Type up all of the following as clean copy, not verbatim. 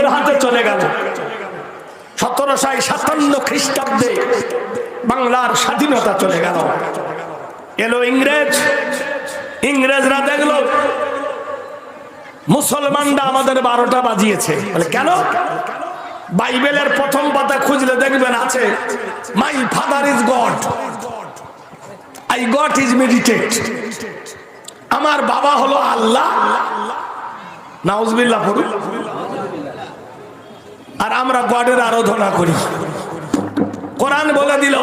ইংরেজদের হাতে চলে গেল। 1757 খ্রিস্টাব্দে বাংলার স্বাধীনতা চলে গেল। এলো ইংরেজরা দেখলো মুসলমানরা আমাদের 12টা বাজিয়েছে। বলে কেন? বাইবেলের প্রথম পাতা খুঁজলে দেখবেন আছে, my father is god, I god is meditate. আমার বাবা হলো আল্লাহ, নাউজুবিল্লাহ পড়ুন। আর আমরা গডের আরাধনা করি। কোরআন বলে দিল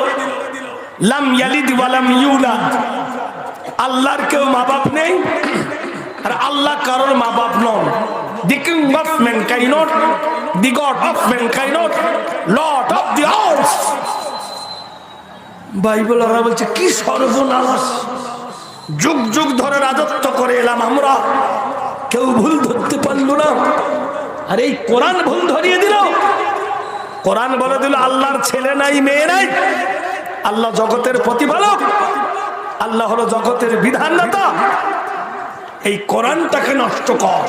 লাম ইয়ালিদ ওয়া লাম ইউলাদ, আল্লাহর কেউ মা বাপ নেই আর আল্লাহ কারোর মা বাপ নন। The king of mankind, the god of mankind, lord of the earth। Bible ওরা বলছে কি সর্বনাশ, যুগ যুগ ধরে রাজত্ব করে এলাম আমরা, কেউ ভুল ধরতে পারলো না। আর এই কোরআন ভুল ধরিয়ে দিল। কোরআন বলে দিল আল্লাহর ছেলে নাই মেয়ে নাই, আল্লাহ জগতের প্রতিপালক, আল্লাহ হলো জগতের বিধানদাতা। এই কোরআনটাকে নষ্ট কর।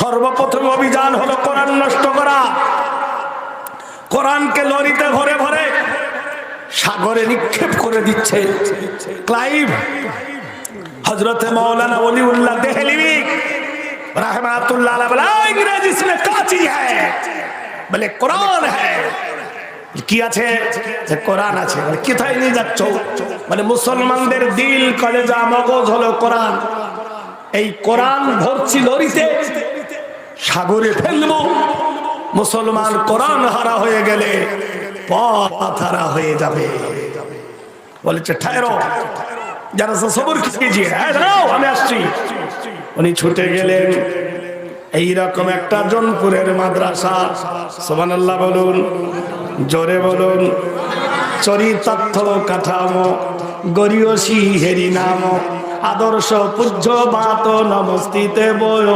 সর্বপ্রথম অভিযান হলো কোরআন নষ্ট করা। কোরআনকে লরিতে ভরে ভরে সাগরে নিক্ষেপ করে দিচ্ছে। ক্লাইভ হযরতে মাওলানা ওলিউল্লাহ দেহলভী रहमतुल्लाह अलैह बोला अंग्रेज इसमें क्या चीज है? बोले कुरान है। কি আছে? যে কোরআন আছে। বলে কোথায় নিয়ে যাচ্ছ? মানে মুসলমানদের দিল কলেজা মগজ হলো কোরআন। এই কোরআন ভর্তি লরিতে সাগরে ফেলবো। মুসলমান কোরআন হারা হয়ে গেলে পথ হারা হয়ে যাবে। বলেছে ঠায়রো, যারা সবর कीजिए, আমি আসছি। উনি ছুটে গেলেন। এইরকম একটা জনপুরের মাদ্রাসা, সুবহানাল্লাহ বলুন, জোরে বলুন। চরিতার্থ কাঠামো গরিয়সী হেরি নাম, আদর্শ পূজ্য বাত নমস্তিতে বয়।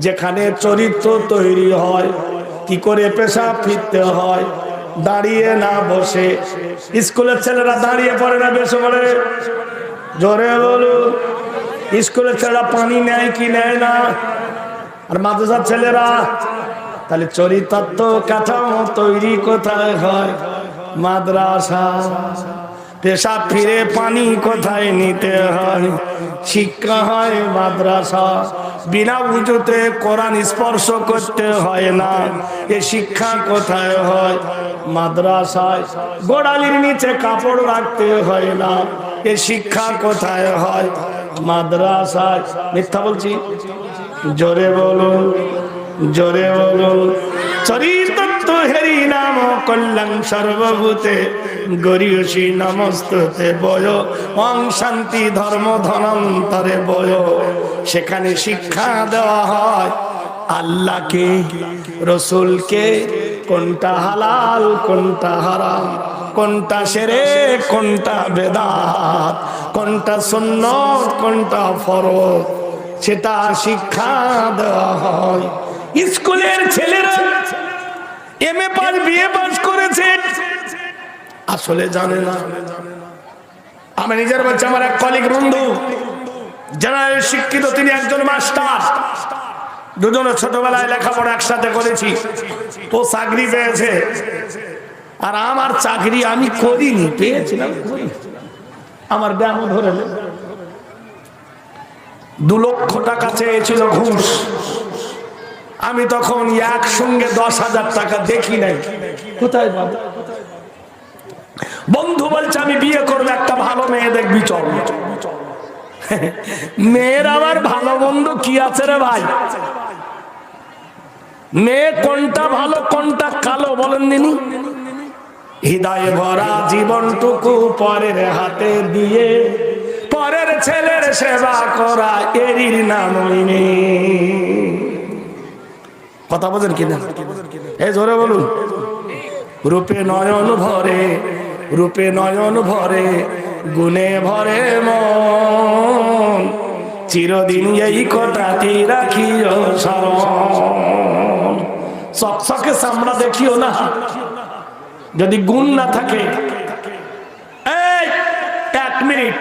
যেখানে চরিত্র তৈরি হয়, কি করে পেশাব ফিরতে হয়, দাঁড়িয়ে না বসে। স্কুলের ছেলেরা দাঁড়িয়ে পড়ে না বসে পড়ে? জোরে বলুন। স্কুলের ছেলেরা পানি নেয় কি নেয় না? আর মাদ্রাসার ছেলেরা? তাহলে চরিতার্থ কাঠামো তৈরি কোথায় হয়? মাদ্রাসা। পেশাব ফিরে পানি কোথায় নিতে হয়? শিক্ষা হয় মাদ্রাসা। বিনা উজুতে কোরআন স্পর্শ করতে হয় না, এ শিক্ষা কোথায় হয়? মাদ্রাসায়। গোড়ালির নিচে কাপড় রাখতে হয় না, এ শিক্ষা কোথায় হয়? মাদ্রাসায়। মিথ্যা বলছি? জোরে বলুন, জোরে বলুন। চরিতার্থ হেরি নাম কল্যাণ সর্বভূতে, গরিয়সী নমস্তুতে বয়। ওং শান্তি ধর্ম ধনন্তরে বয়। সেখানে শিক্ষা দেওয়া হয় আল্লাহকে, রসুলকে, কোনটা হালাল কোনটা হারাম, কোনটা শিরক কোনটা বেদাত, কোনটা সুন্নাত কোনটা ফরজ, সেটা শিক্ষা দেওয়া হয়। স্কুলের ছেলেরা এমএ পাস বিএ পাস করেছে, আসলে জানে না। আমি নিজের বলছি, আমার এক কলিগ বন্ধু জেনারেল শিক্ষিত, তিনি একজন মাস্টার। দুজনে ছোটবেলায় লেখাপড়া একসাথে করেছি। ও চাকরি পেয়েছে আর আমার চাকরি আমি করিনি, পেয়েছিলাম। আমার ব্যায়াম ধরে 2 লক্ষ টাকা চেয়েছিল ঘুষ। আমি তখন একসঙ্গে 10,000 টাকা দেখি নাই, কোথায় পাবো? বন্ধু বলছে আমি বিয়ে করবো, একটা ভালো মেয়ে দেখবি, চল। মেয়ের আবার ভালো বন্ধু কি আছে রে ভাই? মেয়ে কোনটা ভালো কোনটা কালো বলেন দিনি? হৃদয়ে ভরা জীবনটুকু পরের হাতে দিয়ে পরের ছেলের সেবা করা, এরই নামই নেই। কথা বোঝেন কিনা? এই জোরে বলুন। রূপে নয়ন ভরে, রূপে নয়ন ভরে, গুণে ভরে মন, চিরদিন এই কথাটি রাখিও স্মরণ। চকচকে চামড়া দেখিও না যদি গুণ না থাকে। এই 1 মিনিট,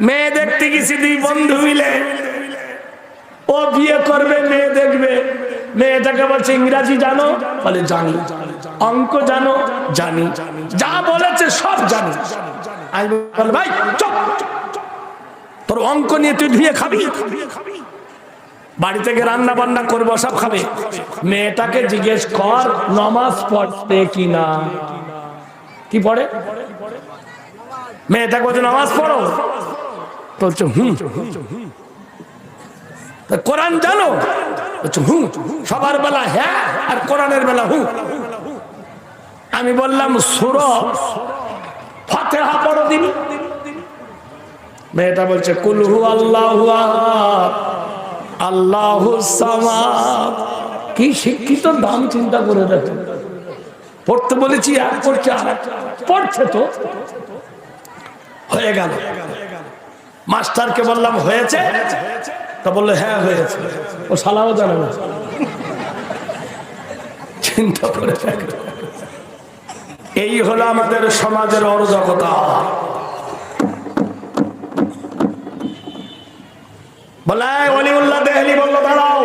মেয়ে দেখতে গেছি 2 বন্ধু মিলে, ও বিয়ে করবে, মেয়ে দেখবে, মেয়েটাকে বলছে ইংরাজি জানো, বলে জানি। অঙ্ক জানো, জানি। যা বলেছে সব জানি। আমি বল ভাই চুপ, তোর অঙ্ক নিয়ে তুই ধুয়ে খাবি, বাড়ি থেকে রান্না বান্না করবো সব খাবে। মেয়েটাকে জিজ্ঞেস কর নামাজ পড়তে কিনা। কি পড়ে? মেয়েটাকে বলছে নামাজ পড়ো, বলছে হুম। কোরআন জানো, বলছে হুম। সবার বেলা হ্যাঁ আর কোরআনের বেলা হুম। আমি বললাম সূরা ফাতিহা পড়ো দিন। মেয়েটা বলছে কুল হু আল্লাহু আহাদ আল্লাহুস সামাদ। কি শিক্ষিত, দাম চিন্তা করে দেখো। পড়তে বলেছি এক পড়ছে, আর পড়ছে তো। হয়ে গেল। মাস্টারকে বললাম হয়েছে, তা বললো হ্যাঁ হয়েছে। ও সালাও জানে না। চিন্তা করে দেখো। এই হলো আমাদের সমাজের অরাজকতা। বলে ওলিউল্লাহ দেহলি বললো দাঁড়াও,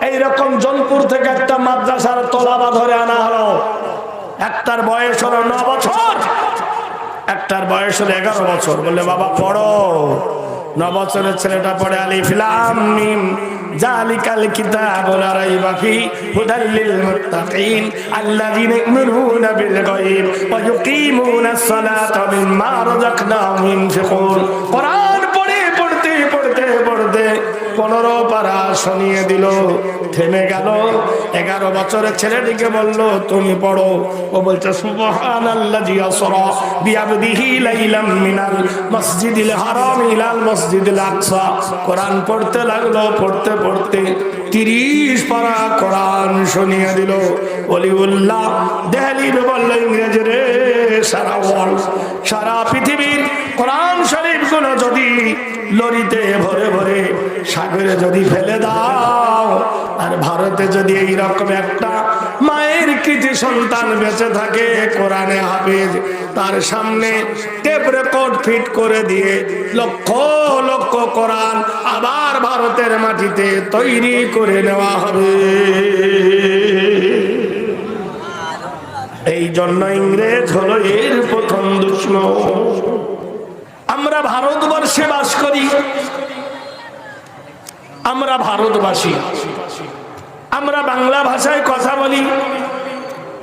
এইরকম জনপুর থেকে একটা মাদ্রাসার তলাবা ধরে আনা হলো। একটার বয়স হলো 9 বছর, একটার বয়স হলো 11 বছর। বললে বাবা পড়ো। 9 বছরের ছেলেটা পড়ে আলিফ লাম মিম যালিকাল কিতাবু লা রাইবা ফি হুদাল লিল মুত্তাকিন আল্লাযীনা ইউমিনুনা বিল গায়ব ওয়া ইউকিমুনাস সালাতা ওয়া মিম্মা রাযাকনাহুম ইউনফিকুন। কোরআন পড়তে 15 পারা শুনিয়ে দিল, থেমে গেল। 11 বছরের ছেলেটিকে বলল তুমি পড়ো। ও বলছে সুবহানাল্লাযী আসরা বিআবদিহি লাইলাম মিনাল মসজিদিল হারাম ইলাল মসজিদিল আকসা। কোরআন পড়তে লাগলো, পড়তে 30 পারা কোরআন শুনিয়ে দিল। ওলিউল্লাহ দেহলি বলল ইংরেজি রে, সারা ওয়ার্ল্ড, সারা পৃথিবীর কোরআন শরীফ গুলো যদি লরিতে ভরে ভরে সাগরে যদি ফেলে দাও, আর ভারতে যদি এইরকম একটা মায়ের কৃতি সন্তান বেঁচে থাকে কোরআনে হাফেজ, তার সামনে টেপ রেকর্ড ফিট করে দিয়ে লক্ষ লক্ষ কোরআন আবার ভারতের মাটিতে তৈরি করে নেওয়া হবে। এই জন্য ইংরেজ হলো এর প্রথম দুশমন। আমরা ভারতবর্ষে বাস করি, আমরা ভারতবাসী, আমরা বাংলা ভাষায় কথা বলি,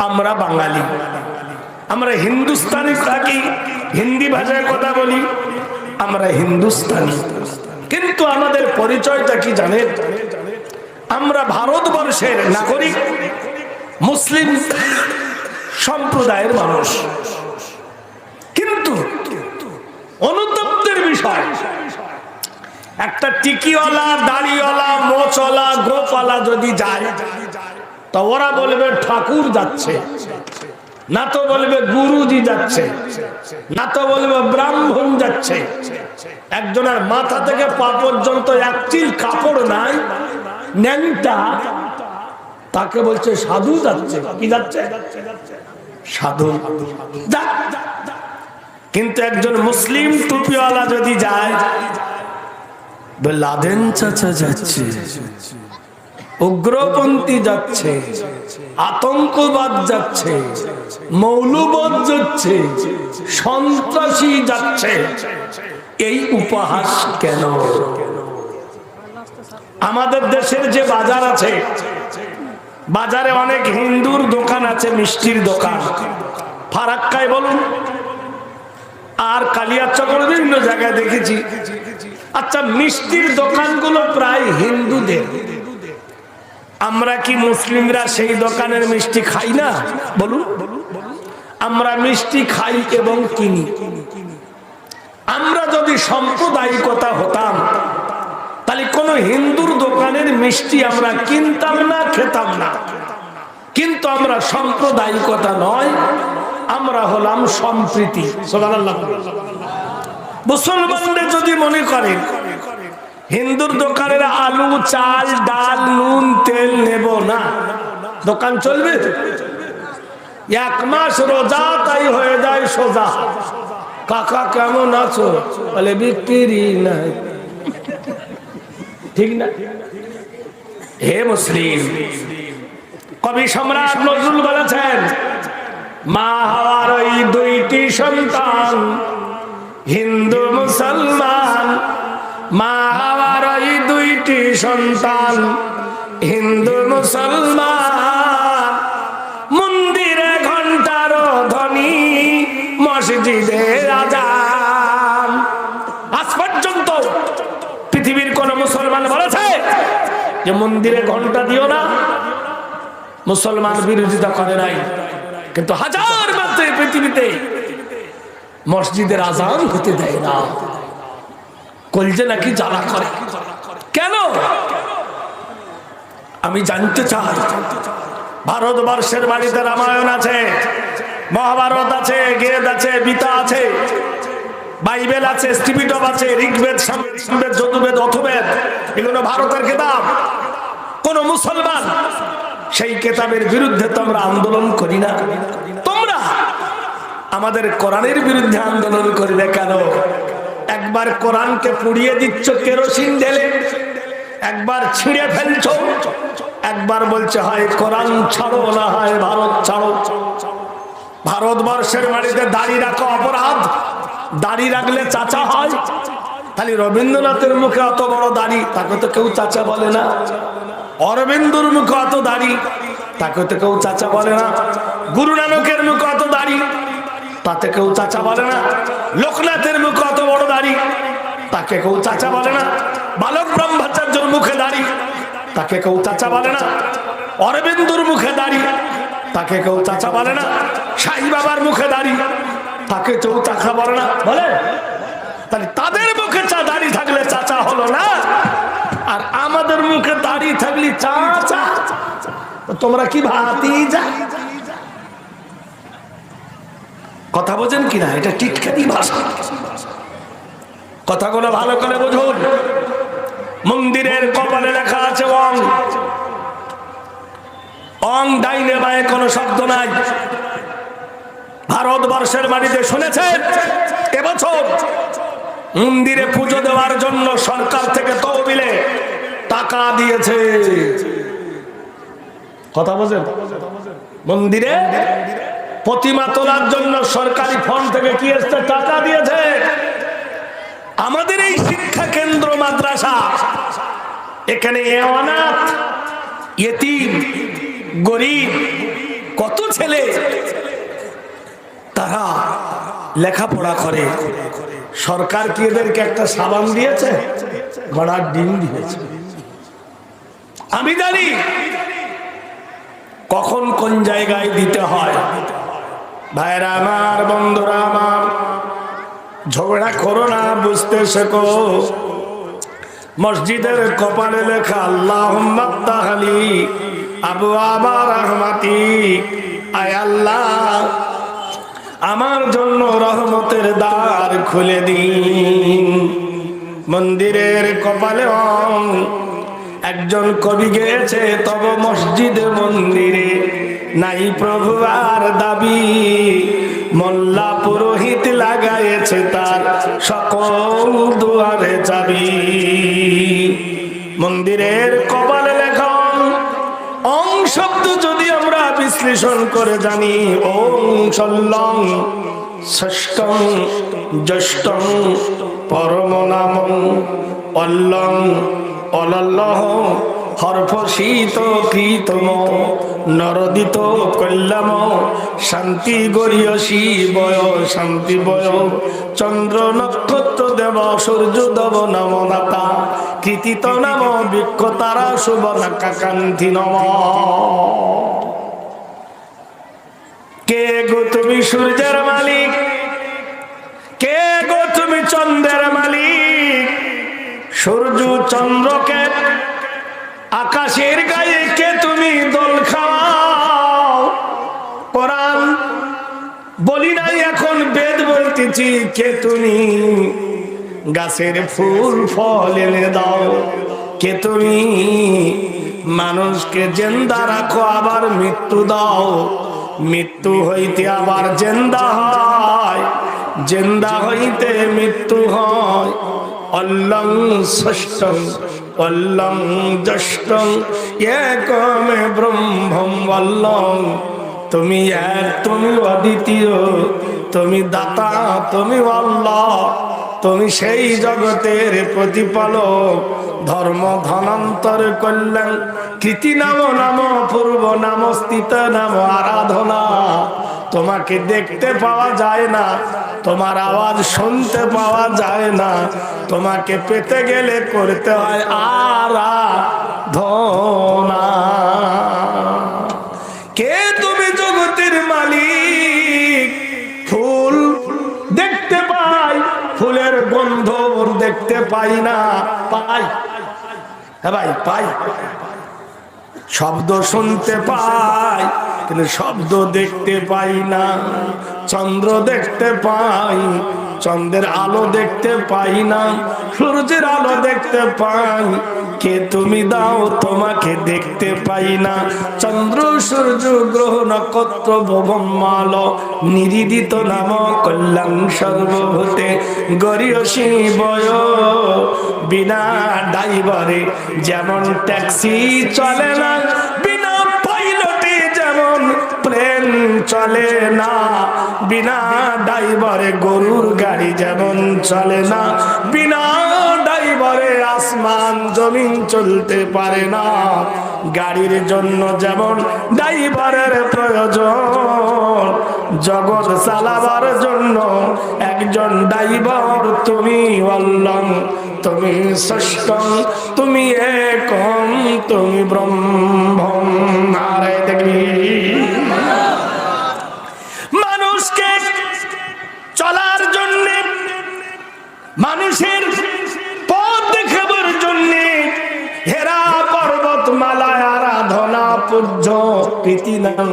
আমরা বাঙালি। আমরা হিন্দুস্তানি থাকি, হিন্দি ভাষায় কথা বলি, আমরা হিন্দুস্তানি। কিন্তু আমাদের পরিচয়টা কি জানেন? আমরা ভারতবর্ষের নাগরিক, মুসলিম সম্প্রদায়ের মানুষ। কিন্তু অনুতপ্তের বিষয়, একটা টিকিওয়ালা, দাড়িওয়ালা, মোচওয়ালা, গোপওয়ালা যদি যায়, তো ওরা বলবে ঠাকুর যাচ্ছে, না তো বলবে গুরুজি যাচ্ছে, না তো বলবে ব্রাহ্মণ যাচ্ছে। একজনের মাথা থেকে পা পর্যন্ত এক চিল কাপড় নাই, ন্যাংটা, তাকে বলছে সাধু যাচ্ছে। কি যাচ্ছে? সাধু। কিন্তু একজন মুসলিম টুপিওয়ালা যদি যায়, লাদেন চাচা যাচ্ছে, উগ্রপন্থী যাচ্ছে, আতঙ্কবাদ যাচ্ছে, মৌলবাদ যাচ্ছে, সন্ত্রাসী যাচ্ছে। এই উপহাস কেন? আমাদের দেশের যে বাজার আছে, বাজারে অনেক হিন্দুর দোকান আছে, মিষ্টির দোকান, ফারাক্কায় বলুন আর কালিয়াচকের বিভিন্ন জায়গায় দেখেছি। আচ্ছা, মিষ্টির দোকানগুলো প্রায় হিন্দুদের। আমরা কি মুসলিমরা সেই দোকানের মিষ্টি খাই না? বলুন। আমরা মিষ্টি খাই এবং কিনি। আমরা যদি সাম্প্রদায়িকতা হতাম, তাহলে কোন হিন্দুর দোকানের মিষ্টি আমরা কিনতাম না, খেতাম না। কিন্তু আমরা সাম্প্রদায়িকতা নয়, আমরা হলাম সম্প্রীতি। সুবহানাল্লাহ। মুসলমানদের যদি মনে করেন হিন্দুর দোকানের আলু, চাল, ডাল, নুন, তেল নেব না, দোকান চলবে? 1 মাস রোজা, তাই হয়ে যায় সোজা। কাকা কেমন আছো? বলে বিক্রি নাই। ঠিক না? হে মুসলিম, কবি সম্রাট নজরুল বলেছেন, মা হওয়ার ওই দুইটি সন্তান হিন্দু মুসলমান, মা হওয়ার ওই দুইটি সন্তান হিন্দু মুসলমান, মন্দিরে ঘন্টার ধ্বনি মসজিদে আজান। আজ পর্যন্ত পৃথিবীর কোন মুসলমান বলেছে যে মন্দিরে ঘন্টা দিও না? মুসলমান বিরোধিতা করে নাই, কিন্তু হাজার মাত্রে পৃথিবীতে মসজিদের আজান হতে দেয় না। কলজে নাকি জ্বালা করে। কেন? আমি জানতে চাই। ভারতবর্ষের বাড়িতে রামায়ণ আছে, মহাভারত আছে, গেদ আছে, গীতা আছে, বাইবেল আছে, স্টিপিটপ আছে, ঋগ্বেদ, সামবেদ, যজুর্বেদ, অথর্ববেদ, এগুলো ভারতের কিতাব। কোন মুসলমান সেই কিতাবের বিরুদ্ধে তোমরা আন্দোলন করি না। তোমরা আমাদের কোরআনের বিরুদ্ধে আন্দোলন করবে কেন? একবার কোরআনকে পুড়িয়ে দিচ্ছ কেরোসিন ঢেলে, একবার ছিঁড়ে ফেলছো, একবার বলছে হয় কোরআন ছাড়ো না হয় ভারত ছাড়ো। ভারতবর্ষের বাড়িতে দাড়ি রাখা অপরাধ, দাড়ি রাখলে চাচা হয়। তাহলে রবীন্দ্রনাথের মুখে অত বড় দাড়ি, তাকে তো কেউ চাচা বলে না। অরবিন্দুর মুখে অত দাড়ি, তাকে তো কেউ চাচা বলে না। গুরু নানকের মুখে অত দাড়ি, তাতে কেউ চাচা বলে না। লোকনাথের মুখে অত বড় দাড়ি, তাকে কেউ চাচা বলে না। বালক ব্রহ্মচার্যের মুখে দাড়ি, তাকে কেউ চাচা বলে না। অরবিন্দুর মুখে দাড়ি, তাকে কেউ চাচা বলে না। সাই বাবার মুখে দাড়ি, তাকে কেউ চাচা বলে না। বলে তাহলে তাদের মুখে দাড়ি থাকলে চাচা হলো না, আর আমাদের মুখে দাড়ি থাকলে চাচা। তোমরা কি ভাতি যা কথা বোঝেন কিনা? এটা টিটকারি ভাষা। কথাগুলো ভালো করে বুঝুন। মন্দিরের কপালে লেখা আছে অং। অং ডাইনে বায়ে কোনো শব্দ নাই। ভারতবর্ষের বাড়িতে শুনেছেন এবছর মন্দিরে পুজো দেওয়ার জন্য সরকার থেকে তহবিলে টাকা দিয়েছে। কথা বোঝেন? মন্দিরে প্রতিমা তোলার জন্য সরকারি ফান্ড থেকে কি এসছে? টাকা দিয়েছে। আমাদের এই শিক্ষা কেন্দ্র মাদ্রাসা, এখানে অনাথ, ইতিম, গরিব কত ছেলে তারা লেখাপড়া করে। সরকার কি এদেরকে একটা সাবান দিয়েছে? ঘোড়ার ডিম দিয়েছে। আমি জানি কখন কোন জায়গায় দিতে হয়। ভাইরা আমার, বন্ধুরা আমার, ঝগড়া করো না, বুঝতে শেখো। মসজিদের কপালে লেখা আল্লাহুম্মা তাহলি আবু আমার রহমাতি, আয় আল্লাহ আমার জন্য রহমতের দ্বার খুলে দিন। মন্দিরের কপালে একজন কবি গেয়েছে, তব মসজিদে মন্দিরে নাই প্রভু আর দাবি, মোল্লা পুরোহিত লাগাইছে তার সকল দুয়ারে চাবি। মন্দিরের কপালে লেখা অং শব্দ যদি আমরা বিশ্লেষণ করে জানি, ওং সল্লং ষষ্ঠং জ্যেষ্ঠং পরম নামং অল্লং অলল্লহ হর্ষিত কৃতম নরদিত কল্যাম শান্তি গরিয় শিবয় শান্তি বয় চন্দ্র নক্ষত্র দেব সূর্য দেব নমনাতা কৃতিত নাম বৃক্ষ তারা শুভ নাকাকান্তি নম। কে গো তুমি সূর্যের মালিক, কে গো তুমি চন্দ্রের মালিক, সূর্য চন্দ্রকে আকাশের গায়ে কে তুমি দোল খাওয়াও। কোরআন বলি নাই, এখন বেদ বলতেছি, কে তুমি গাছের ফুল ফল এনে দাও, কে তুমি মানুষকে জিন্দা রাখো আবার মৃত্যু দাও, মৃত্যু হইতে আবার জিন্দা হয়, জিন্দা হইতে মৃত্যু হয়। অল্লং ষষ্ঠং অল্লং জষ্টং একমে ব্রহ্মম অল্লং, তুমি এক, তুমি অদ্বিতীয়, তুমি দাতা, তুমি আল্লাহ, তুমি সেই জগতের প্রতিপালক। ধর্ম ধনান্তর কল্যাণ কৃতি নাম নাম পূর্ব নাম স্থিত নাম আরাধনা। তোমাকে দেখতে পাওয়া যায় না, তোমার আওয়াজ শুনতে পাওয়া যায় না, তোমাকে পেতে গেলে করতে হয় আরাধনা। কে তুমি? জগতের মালিক। ফুল দেখতে পাই, ফুলের গন্ধ দেখতে পাই না। পাই, হ্যাঁ ভাই পাই। শব্দ শুনতে পাই, কিন্তু শব্দ দেখতে পাই না। চন্দ্র দেখতে পাই, চন্দ্রের আলো দেখতে পাই না। সূর্যের আলো দেখতে পাই, কে তুমি দাও, তোমাকে দেখতে পাই না। চন্দ্র সূর্য গ্রহ নক্ষত্র ভুবন মাল নিরিদিত নাম কল্যাণ সর্বভূতে গরিয়সী বয় বিনা ড্রাইভারে যেমন ট্যাক্সি চলে না, বিনা পাইলটে যেমন প্লেন চলে না, বিনা ড্রাইভারে গরুর গাড়ি যেমন চলে না, বিনা ড্রাইভারে আসমান জমিন চলতে পারে না। গাড়ির জন্য যেমন ড্রাইভারের প্রয়োজন, জগৎ চালাবার জন্য একজন ড্রাইভার তুমি আল্লাহ, তুমি ষষ্ঠম, তুমি একম, তুমি ব্রহ্মম। আরে দেখি মানুষকে চলার জন্য, মানুষের পথ দেখাবার জন্য হেরা পর্বতমালায় আরাধনা পূজ্য প্রীতিনাং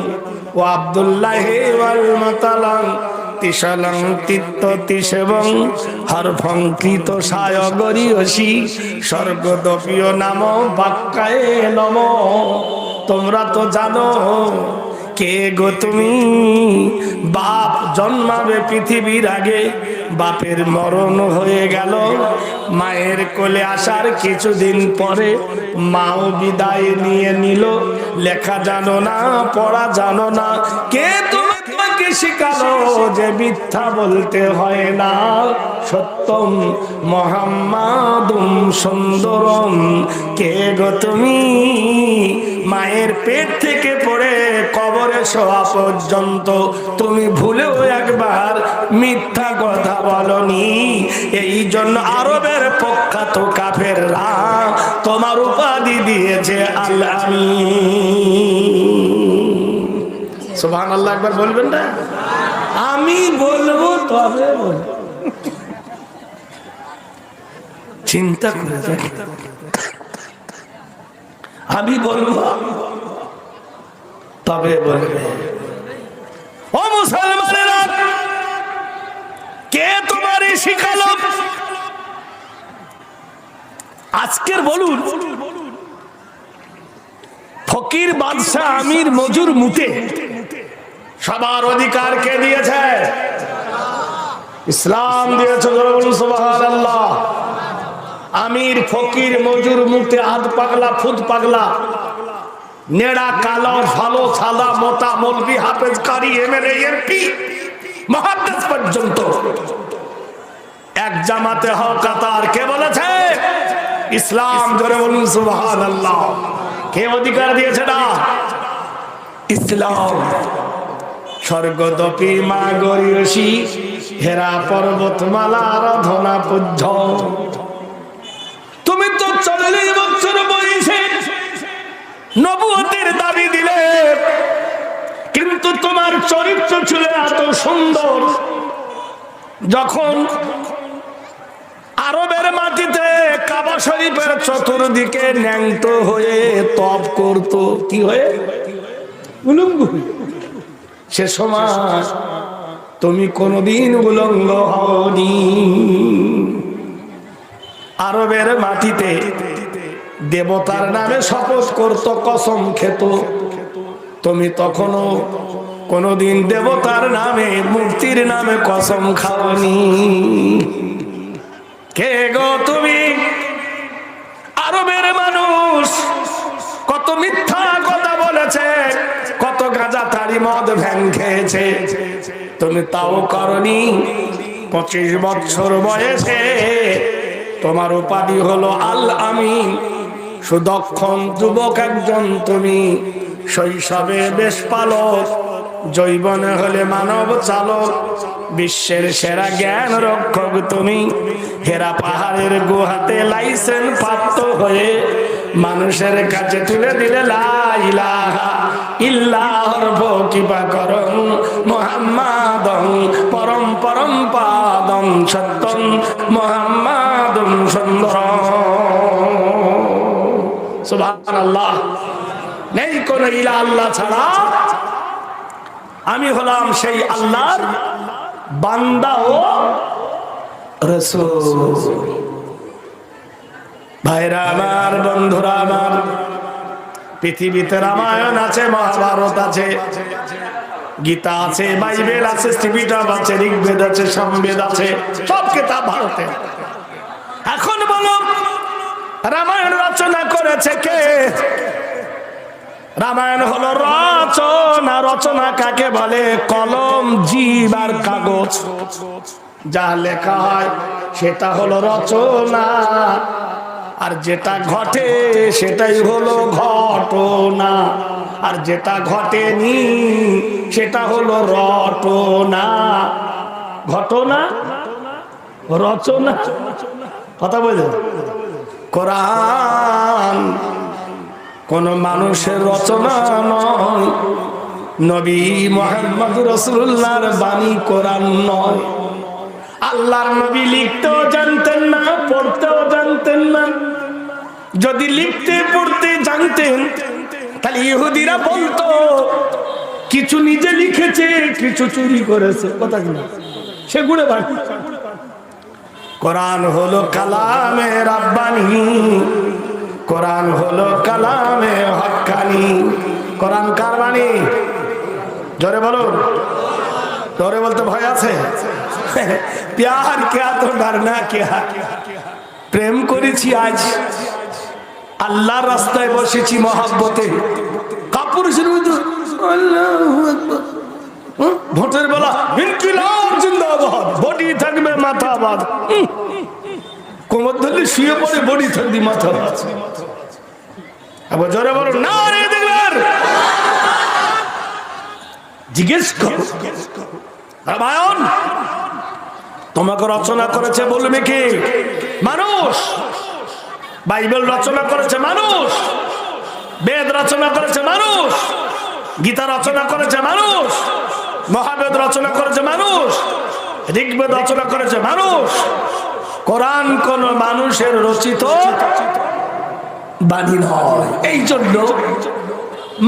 ও আব্দুল্লাহ ওয়াল মাতালাং তিশালং তিত্ত তিশেবং হরফং কৃত সায় গরিয়সী স্বর্গদপীয় নাম বাক্যায় নম। তোমরা তো জানো কে গো তুমি? বাপ জন্মাবে পৃথিবীর আগে, বাপের মরণ হয়ে গেল, মায়ের কোলে আসার কিছুদিন পরে মাও বিদায় নিয়ে নিল। লেখা জানো না, পড়া জানো না, কে তোমাকে শিখালো যে মিথ্যা বলতে হয় না? সত্যম মুহাম্মাদুম সুন্দরম। কে গো তুমি? মায়ের পেট থেকে পড়ে কবরে শোয়া পর্যন্ত তুমি ভুলেও একবার মিথ্যা কথা বলনি। এই জন্য আরবের প্রখ্যাত কাফেররা তোমার উপাধি দিয়েছে আল আমিন। সুবহানাল্লাহ একবার বলবেন না? আমি বলবো তবে বলবো। চিন্তা করে দেখ, আমি বলবো তবে বলবে। ও মুসলমানেরা, কে তোমারে শিখালো? আজকের বলুন, ফকির বাদশাহ আমির মজুর মুতে সবার অধিকার কে দিয়েছে? ইসলাম দিয়েছে। সুবহানাল্লাহ। আমির ফকির মজুর মুতে আধ পাগলা ফুদ পাগলা, নেড়া কালো ভালো সাদা মোটা মৌলভি হাফেজ কারি এমএলএ এমপি মুহাদ্দিস পর্যন্ত এক জামাতে হও কাতার। কে বলেছে? ইসলাম। জোরে বলুন সুবহানাল্লাহ। কে অধিকার দিয়েছে না? ইসলাম। স্বর্গদপী মা গরিয়সী হেরা পর্বতমালা আরাধনা পূজ্য। তুমি তো 40 বছর বয়সে নবুয়তের দাবি দিলে, কিন্তু তোমার চরিত্র ছিল এত সুন্দর, যখন আরবের মাটিতে কাবা শরীফের চতুর্দিকে ন্যাংট হয়ে তপ করত। কি হয়ে? উলঙ্গ হয়ে। সে সময় তুমি কোনদিন উলঙ্গ হওনি। আরবের মাটিতে দেবতার নামে শপথ করত, কসম খেত। তুমি তখনও কোনদিন দেবতার নামে মূর্তির নামে কসম খাওনি। কে গো তুমি? আরো আরবের মানুষ কত মিথ্যা কথা বলেছে, কত গাঁজা তারি মদ ভ্যান খেয়েছে, তুমি তাও করনি। 25 বছর বয়সে তোমার উপাধি হলো আল আমিন, সুদক্ষণ যুবক একজন তুমি। শৈশবে বেশ পালক, যৌবনে হলে মানব চালক, বিশ্বের সেরা জ্ঞান রক্ষক তুমি। হেরা পাহাড়ের গুহাতে লাইসেন্স প্রাপ্ত হয়ে মানুষের কাছে তুলে দিলে লা ইলাহা ইল্লাল্লাহর বকিবা করম মুহাম্মাদম পরম পরম পাদম সত্যম মুহাম্মাদুম সুন্দরম। সুবহানাল্লাহ। নেই কোন ইলাহ আল্লাহ ছাড়া, আমি হলাম সেই আল্লাহর বান্দা ও রাসূল। ভাইরা আমার, বন্ধুরা আমার, পৃথিবীতে রামায়ণ আছে, মহাভারত আছে, গীতা আছে, বাইবেল আছে, ত্রিপিটক আছে, ঋগ্বেদ আছে, সামবেদ আছে, সব কিতাব ভারতে। এখন বলো রামায়ণ রচনা করেছে কে? রামায়ণ হলো রচনা। রচনা কাকে বলে? কলম, জিভ আর কাগজ, যা লেখা হয় সেটা হলো রচনা। আর যেটা ঘটে সেটাই হলো ঘটনা, আর যেটা ঘটেনি সেটা হলো রটনা। ঘটনা, রচনা, কথা বলে। কোরআন কোন মানুষের রচনা নয়, নবী মুহাম্মদ রাসূলুল্লাহর বাণী কোরআন নয়। আল্লাহর নবী লিখতেও জানতেন না, পড়তেও জানতেন না। যদি লিখতে পড়তে জানতেন তাহলে ইহুদিরা বলতো কিছু নিজে লিখেছে, কিছু চুরি করেছে, কথা কিনা সেগুলো বাকি। কোরআন হলো কালামে রাব্বানি, কোরআন হলো কালামে হক্কানি। কোরআন কার বাণী? জোরে বলুন। জোরে বলতে ভয় আছে? প্যার কিয়া তো ডরনা কিয়া। প্রেম করেছি আজ, আল্লাহর রাস্তায় বসেছি মহাব্বতে, কাপড় আল্লাহু আকবার। ভোটের বেলা ইনকিলাব জিন্দাবাদ, বডি থাকবে মাথা বাদ। কোমর ধরলে শুয়ে পড়ে, বডি থাকবে মাথা বাদ। আবার জোরে বলো না রে দেখবার। জিজ্ঞেস করো রামায়ণ তোমাকে রচনা করেছে বলবে কি? মানুষ। বাইবেল রচনা করেছে মানুষ, বেদ রচনা করেছে মানুষ, গীতা রচনা করেছে মানুষ, মহাবেদ রচনা করেছে মানুষ, ঋগ্বেদ রচনা করেছে মানুষ। কোরআন কোন মানুষের রচিত বাণী নয়। এই জন্য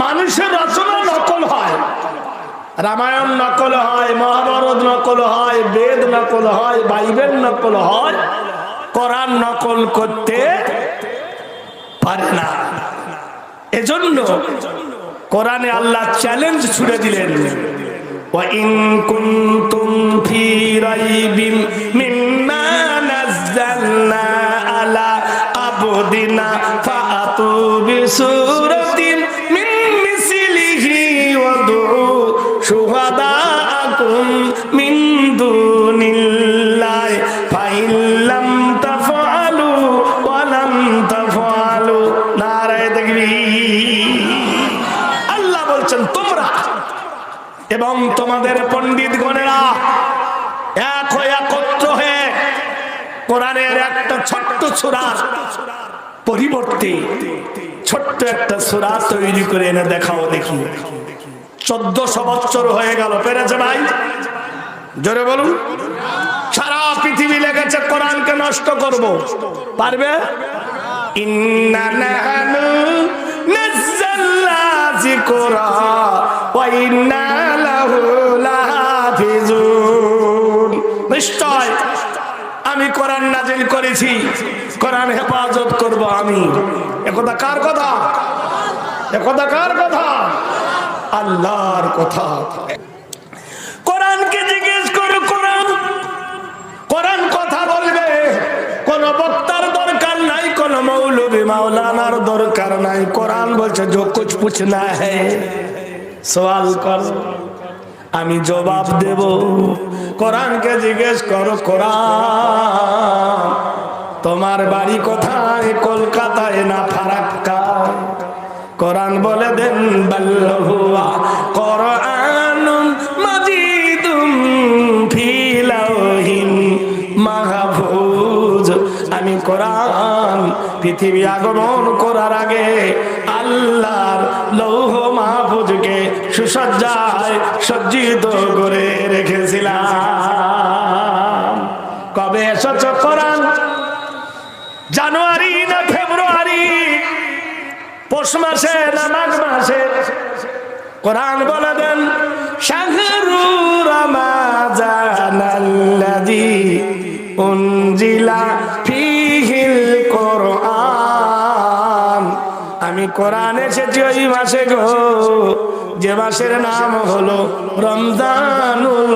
মানুষের রচনা নকল হয়, রামায়ণ নকল হয়, মহাভারত নকল হয়, বেদ নকল হয়, বাইবেল নকল হয়, কোরআন নকল করতে পারে না। এজন্য কোরআনে আল্লাহ চ্যালেঞ্জ ছুড়ে দিলেন, ওয়া ইন কুনতুম ফি রাইবিন মিম্মা নাযালনা আলা আবদিনা ফাআতু বিসূরাতিন মিন মিসলিহি ওয়াদউ শুহাদাআকুম মিন দুনিল্লাহি ফাইন লাম তাফআলু ওয়া লাম তাফআলু। নারায়ে তাকবীর। আল্লাহ বলছেন তোমরা এবং তোমাদের পণ্ডিত গণেরা এক হয়ে একত্র হয়ে কোরআনের একটা ছোট্ট সূরার পরিবর্তে ছোট্ট একটা সূরা তৈরি করে এনে দেখাও দেখি। 1400 বছর হয়ে গেল, পেরেছে ভাই? জোরে বলুন। সারা পৃথিবী লেগেছে কোরআনকে নষ্ট করব, পারবে? ইন্না নাহনু নাযালনা যিকরা ওয়া ইন্না লাহু লাহাফিজুন। নিশ্চয় আমি কোরআন নাযিল করেছি, কোরআন হেফাজত করব আমি। একথা কার কথা? একথা কার কথা? আল্লাহর কথা। কোরআনকে জিজ্ঞেস করো, কোরআন কোরআন কথা বলবে। কোন বক্তার দরকার নাই, কোন মৌলবী মাওলানার দরকার নাই, কোরআন বলছে जो कुछ पूछना है सवाल करो, আমি জবাব দেব। কোরআনকে জিজ্ঞেস করো, কোরআন তোমার বাড়ি কোথায়, কলকাতায় না ফারাক্কায়? কোরআন বলে দেন বাল হুয়া কোরআনুন মাজিদুম ফি লাওহিন মাহফুজ। আমি কোরআন পৃথিবী আগমন করার আগে আল্লাহর লৌহ মাহফুজকে সুসজ্জায় সজ্জিত করে রেখেছিলাম। কবে এসেছ কোরআন? জানুয়ারি না ফেব্রুয়ারি, পৌষ মাসে না মাঘ মাসে? কোরআন বলে দেন শাহরু রমাজানাল্লাযী উনজিলা ফীহিল কোরআন। আমি কোরআন এসেছি ওই মাসে গো, যে মাসের নাম হলো রমজানুল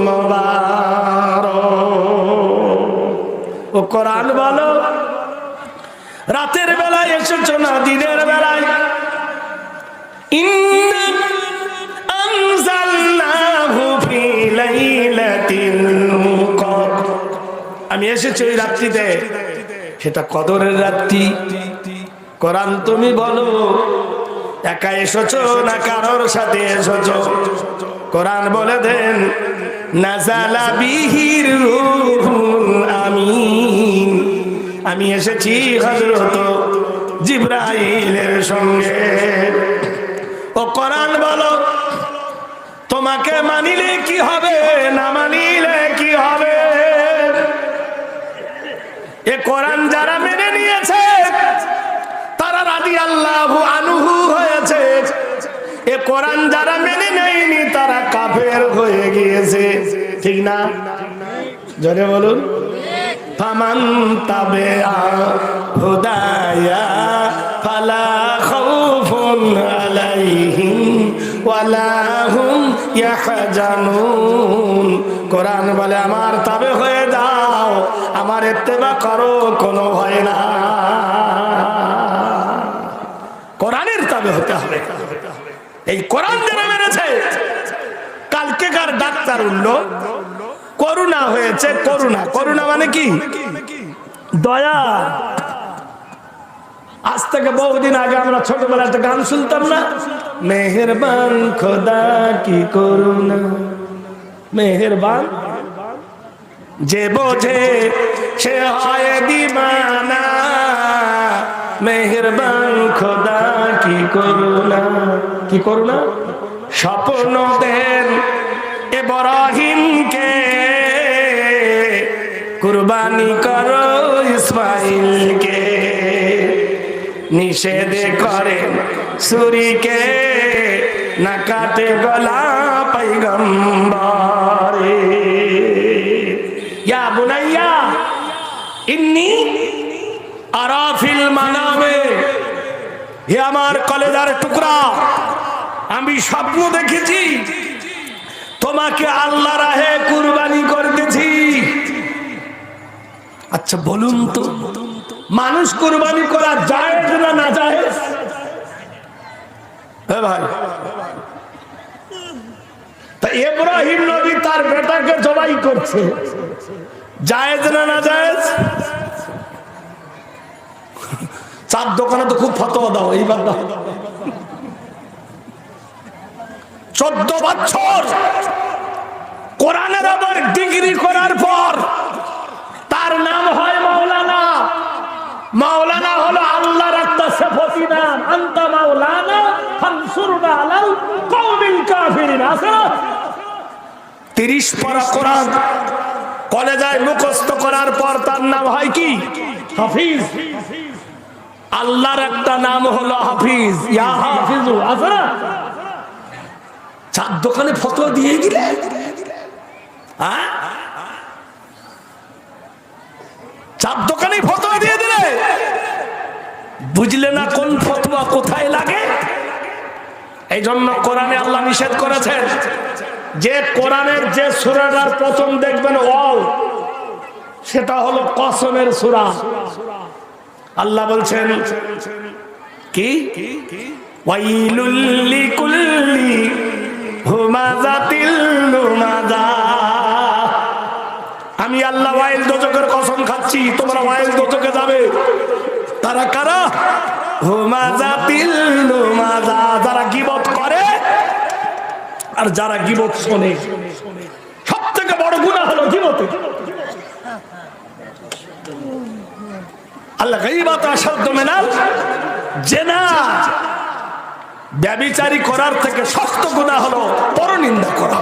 মুবারক। ও কোরআন বলো, রাতের বেলায় এসেছো না দিনের বেলায়? ইন্না আনজালনাহু ফি লাইলাতিল কদর। আমি এসেছি ওই রাত্রিতে, সেটা কদরের রাত্রি। কোরআন তুমি বলো, একা এসেছো না কারোর সাথে এসেছো? কোরআন বলে দেন নাযালা বিহির রূহুল আমিন। আমি এসেছি হযরত জিবরাইলের সঙ্গে। ও কোরআন বলো, তোমাকে মানিলে কি হবে, না মানিলে কি হবে? এ কোরআন যারা মেনে নিয়েছে তারা রাদিয়াল্লাহু আনহু হয়েছে। এ কোরআন যারা মেনে নেয়নি তারা কাফের হয়ে গিয়েছে, ঠিক না? জোরে বলুন। ফামান তাবিআ হুদায়া ফালা খাউফুন আলাইহিম ওয়ালা হুম ইয়াহজানুন। কোরআন বলে আমার তাবে হয়ে যাও, আমার ইত্তেবা করো, কোনো ভয় না। কোরআনের তাবে হতে হবে। এই কোরআন যারা মেনেছে, কালকেকার ডাক্তার উঠলো করোনা হয়েছে। করোনা, করোনা মানে কি? দয়া। আজ থেকে বহুদিন আগে আমরা ছোটবেলা একটা গান শুনতাম না, মেহেরবান খোদা কি করুণা, মেহেরবান যে বোঝে সে হয় দিবানা, মেহেরবান খোদা কি করুণা। কি করুণা? স্বপ্ন দেন ইব্রাহিমকে, কুরবানি করো ইসমাইলকে, নিষেধ করেন ছুরিকে, না কাটে গলা পয়গম্বরে। ইয়া বুনাইয়া ইন্নী আরা ফিল মানামে, হে আমার কলেজার টুকরা, আমি স্বপ্ন দেখেছি তোমাকে আল্লাহ রাহে কুরবানি করতেছি। আচ্ছা বলুন তো, মানুষ কুরবানি করা জায়েজ না না জায়েজ? হ্যাঁ ভাই, তা ইব্রাহিম নবী তার বেটাকে জবাই করছে, জায়েজ না না জায়েজ? চার দোকানে তো খুব ফতোয়া দাও, এইবার দাও। 14 বছর কোরআনের আবার ডিগ্রি করার পর তার নাম হয় মাওলানা। মাওলানা হলো আল্লাহর একটা সিফাতি নাম, আনতা মাওলানা ফানসুরনা আলাল কওমিল কাফিরিন। আছে 30 পারা কোরআন কলেজায় মুখস্থ করার পর তার নাম হয় কি? হাফিজ। আল্লাহর একটা নাম হলো হাফিজ, ইয়া হাফিজু। আছে না? চার দোকানে ফতোয়া দিয়ে দিলে, চার দোকানে ফতোয়া দিয়ে দিলে, বুঝলে না কোন ফতোয়া কোথায় লাগে? এই জন্য কোরআনে আল্লাহ নিষেধ করেছেন যে কোরআনের যে সূরাটার প্রথম দেখবেন ওয়াও, সেটা হলো কসমের সূরা। আল্লাহ বলছেন কি, ওয়াইলুল লিকুল্লি হুমাযাতিল লুমাযা। আমি আল্লাহ ওয়াইল দোজখের কসম খাচ্ছি, তোমরা ওয়াইল দোজখে যাবে। তারা কারা? হুমাযাতিল লুমাযা, যারা গীবত করে আর যারা গীবত শোনে। সবথেকে বড় গুনাহ হলো গীবত। আল্লাহ গীবত আশাদ্দ মিনাল জিনা, ব্যভিচারী করার থেকে শক্ত গুনাহ হলো পরনিন্দা করা।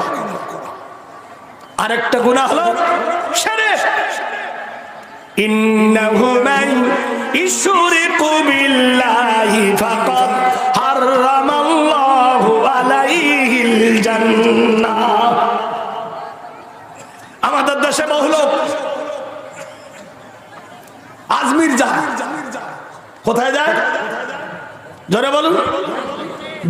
আরেকটা গুনাহ হলো শিরক। ইন্নাহু মান ইশরিকু বিল্লাহি ফাকাদ হারামাল্লাহু আলাইহিল জান্নাহ। আমাদের দেশে বহু লোক আজমির যায়। কোথায় যায়? জোরে বলুন।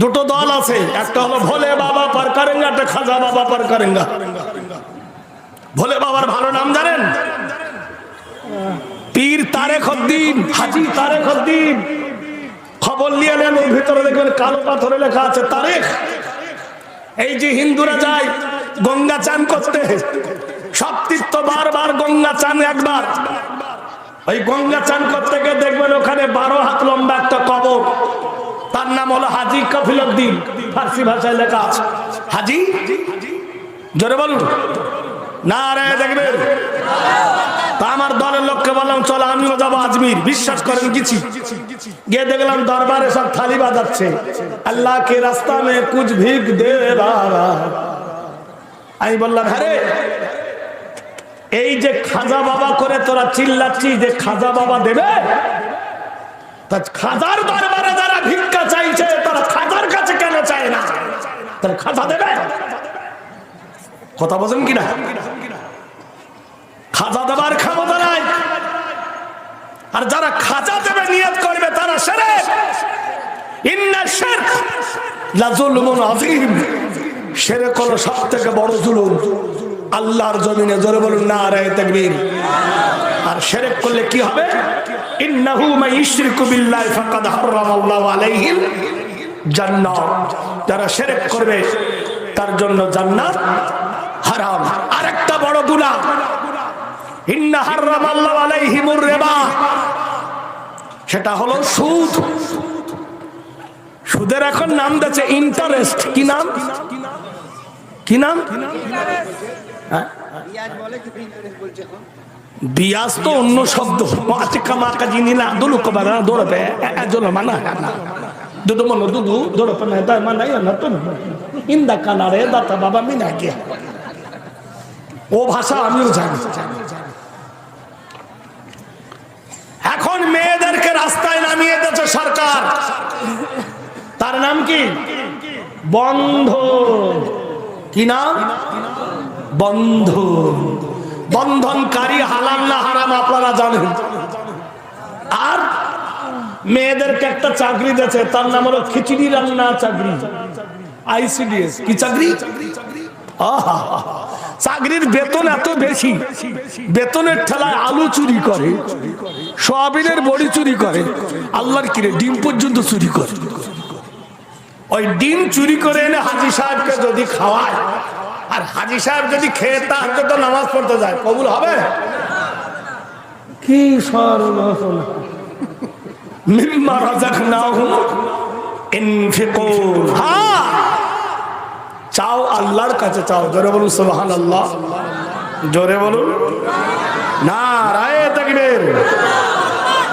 দুটো দল আছে, একটা হলো ভোলে বাবা পার করেঙ্গা, একটা খাজা বাবা পার করেঙ্গা। ভোলে বাবার ভালো নাম জানেন? পীর তারেকুদ্দিন, হাজী তারেকুদ্দিন। খবর নিয়ে নেন, ওর ভিতরে দেখবেন কালো পাথরে লেখা আছে তারেক। এই যে হিন্দুরা যায় গঙ্গা চান করতে, সব তীর্থ বারবার গঙ্গা চান একবার। ওই গঙ্গা চান করতে গিয়ে দেখবেন ওখানে 12 হাত লম্বা একটা কবর, তার নাম হলো হাজী কফিলউদ্দিন। ফার্সি ভাষায় লেখা আছে হাজী। জোরে বলুন না রে, দেখবেন। তা আমার দলের লোককে বললাম চলো আমিও যাবো আজমির। বিশ্বাস করেন গেছি, গিয়ে দেখলাম দরবারে সব থালি বাজাচ্ছে, আল্লাহ কে রাস্তা মে কুছ ভিক দে বাবা। আমি বললাম আরে এই যে খাজা বাবা করে তোরা চিল্লাচ্ছিস, যে খাজা বাবা দেবে? তা খাজার দরবারে যারা ভিক্ষা চাইছে তারা খাজার কাছে কেন চায় না? তাহলে খাজা দেবে? কথা বলেন কিনা? খাজা দেবার ক্ষমতা নাই। আর যারা খাজা দেবে নিয়ত করবে তারা শিরক। ইন্না শিরক লা যুলমুন আযীম। শিরক হলো সবথেকে বড় জুলুম আল্লাহর জমিনে। জোরে বলুন নারে তাকবীর। আর শিরক করলে কি হবে? ইন্নাহু মান ইশরিকু বিল্লাহি ফাকাদ হারামাল্লাহু আলাইহিল জান্নাহ। যারা শিরক করবে তার জন্য জান্নাত হারাম। আরেকটা বড় গুনাহ, ইন্না হারামাল্লাহু আলাইহিমুর রিবা, সেটা হলো সুদ। সুদের এখন নাম দিয়েছে ইন্টারেস্ট। কি নাম? কি নাম? বিয়াজ তো অন্য শব্দ। আজকা মাকা জিনি না দুলু কবারা দৌড়বে এজলো মানা না দুদু মনো দুদু দৌড়বে না দা মানা না তো ইন্দা কানারে দাতা বাবা মিনা কে। ও ভাষা আমিও জানি। এখন মেয়েদেরকে রাস্তায় নামিয়ে দিয়েছে সরকার। তার নাম কি? বন্ধন। কি নাম? বন্ধন। বন্ধনকারী হালাল না হারাম আপনারা জানেন। আর মেয়েদেরকে একটা চাকরি দিয়েছে, তার নাম হলো খিচুড়ি রান্না চাকরি, আইসিডিএস। কি চাকরি? চাকরির বেতন এত বেশি, বেতনের ঠেলায় আলু চুরি করে, সয়াবিনের বড়ি চুরি করে, আল্লাহর কিরে ডিম পর্যন্ত চুরি করে। ওই ডিম চুরি করে এনে হাজী সাহেবকে যদি খাওয়ায়, আর হাজী সাহেব যদি খেয়ে তাহলে তো নামাজ পড়তে যায়, কবুল হবে? কি সর্বনাশ! মিম্মা রাযাকনাহুম ইনফিকুন। হ্যাঁ, চাও আল্লাহর কাছে চাও। জোরে বলুন সুবহানাল্লাহ। জোরে বলুন নারায়ে তাকবীর।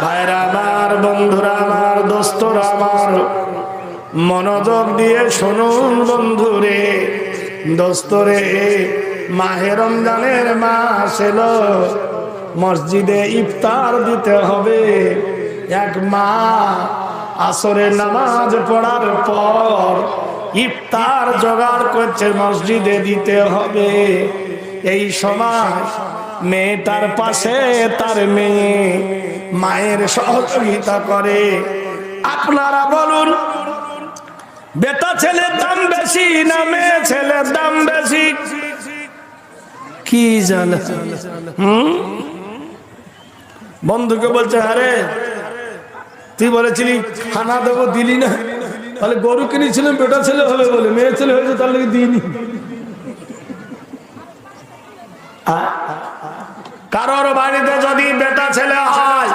ভাইরা আমার, বন্ধুরা আমার, দোস্তরা আমার, মনোযোগ দিয়ে শুনুন বন্ধুরে, দোস্তরে। মাহে রমজানের মাস এলো, মসজিদে ইফতার দিতে হবে। এক মা আসরের নামাজ পড়ার পর ইফতার জোগাড় করছে, মসজিদে দিতে হবে। এই সময় মেয়েটার পাশে তার মেয়ে মায়ের সহযোগিতা করে। আপনারা বলুন, বেটা ছেলের দাম বেশি না মেয়ে ছেলের দাম বেশি? কি জানে? বন্ধুকে বলছে আরে তুই বলেছিলি খানা দেবো, দিলি না। তাহলে গরু কিনেছিলাম বেটা ছেলে হবে বলে, মেয়ে ছেলে হয়েছে তাহলে দিইনি। কারোর বাড়িতে যদি বেটা ছেলে হয়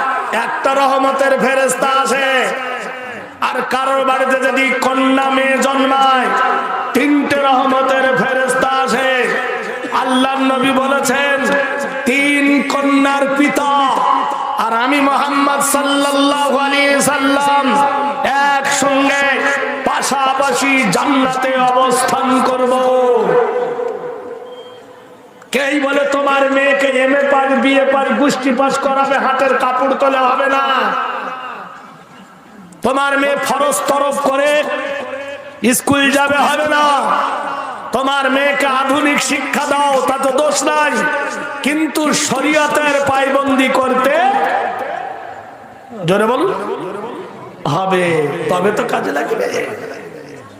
একটা রহমতের ফেরেশতা আসে, আর কারোর বাড়িতে যদি কন্যা মেয়ে জন্মায় তিনটে রহমতের ফেরেশতা আসে। আল্লাহর নবী বলেছেন, তিন কন্যার পিতা আর আমি মুহাম্মদ সাল্লাল্লাহু আলাইহি সাল্লাম একসঙ্গে পাশাপাশি জান্নাতে অবস্থান করব। কেই বলে তোমার মেয়েকে এমএ পাস বিএ পাস গোষ্ঠী পাস করাবে, হাতের কাপড় তোলে হবে না। তোমার মেয়ে ফরজ তরফ করে স্কুল যাবে হবে না। তোমার মেয়েকে আধুনিক শিক্ষা দাও, তা তো দোষ নাই, কিন্তু শরীয়তের পায়বন্দি করতে জোরে বল হবে, তবে তো কাজে লাগবে।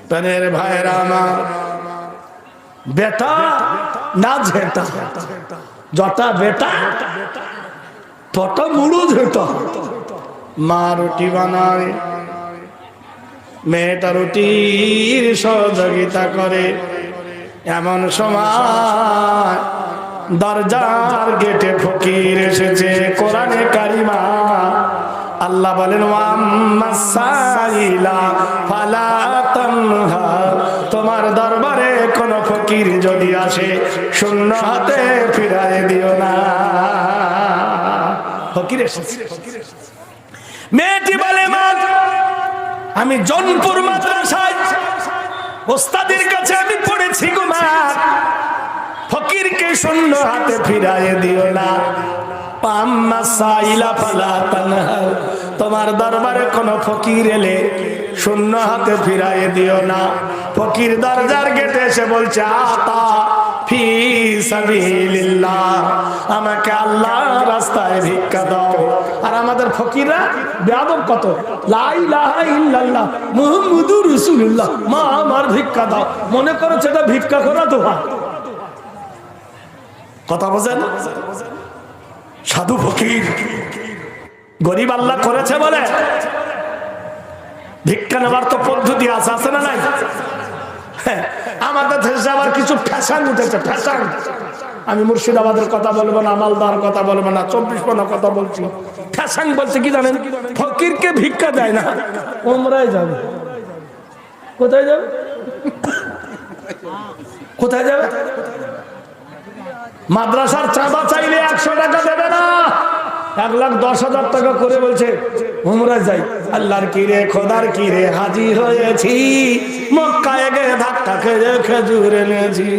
প্রাণের ভাইরা আমার, বেটা না ঝেটা, যটা বেটা তটা মুড়ো ঝেটা। মা রুটি বানায়, মেয়েটা রুটির সহযোগিতা করে, এমন সময় দরজার গেটে ফকির এসেছে। কোরআনে কারিমা আল্লাহ বলেন, তোমার দরবারে কোন ফকির যদি আসে শূন্য হাতে ফিরায় দিও না। ফকির এসেছে। মেয়েটি বলে, মা আমি জনপুর মাদ্রাসায় ওস্তাদের কাছে আমি পড়েছি গো মা, ফকিরকে শূন্য হাতে ফিরায় দিও না। তোমার দরবারে কোন ফকির এলে শূন্য হাতে ফিরায় দিও না। ফকির দরজার গেটে এসে বলছে, আতা ফি সাবিলিল্লাহ, আমাকে আল্লাহর রাস্তায় ভিক্ষা দাও। আর আমাদের ফকিররা বেয়াদব কত, লা ইলাহা ইল্লাল্লাহ মুহাম্মাদুর রাসূলুল্লাহ, মা আমার ভিক্ষা দাও, মনে করেছে এটা ভিক্ষা করা দোয়া। কথা বোঝেন? সাধু ফকির গরিব আল্লাহ করেছে বলে ভিক্ষা নেবার তো পদ্ধতি আছে, আছে না নাই? আমাদের দেশে আবার কিছু ফ্যাশন উঠেছে, ফ্যাশন। আমি মুর্শিদাবাদের কথা বলবো না, মালদার কথা বলবো না, 24 কথা বলছি। ফ্যাশন বলছে কি জানেন? ফকিরকে ভিক্ষা দেয় না, ওমরায় যাবে। কোথায় যাবে? কোথায় যাবে? মাদ্রাসার চাঁদা চাইলে 100 টাকা দেবে না, 1,10,000 টাকা করে বলছে উমরায় যাই। আল্লাহর কি রে, খোদার কি রে, হাজির হয়েছি মক্কায় গিয়ে ধাক্কা খেয়ে খেজুর এনেছি।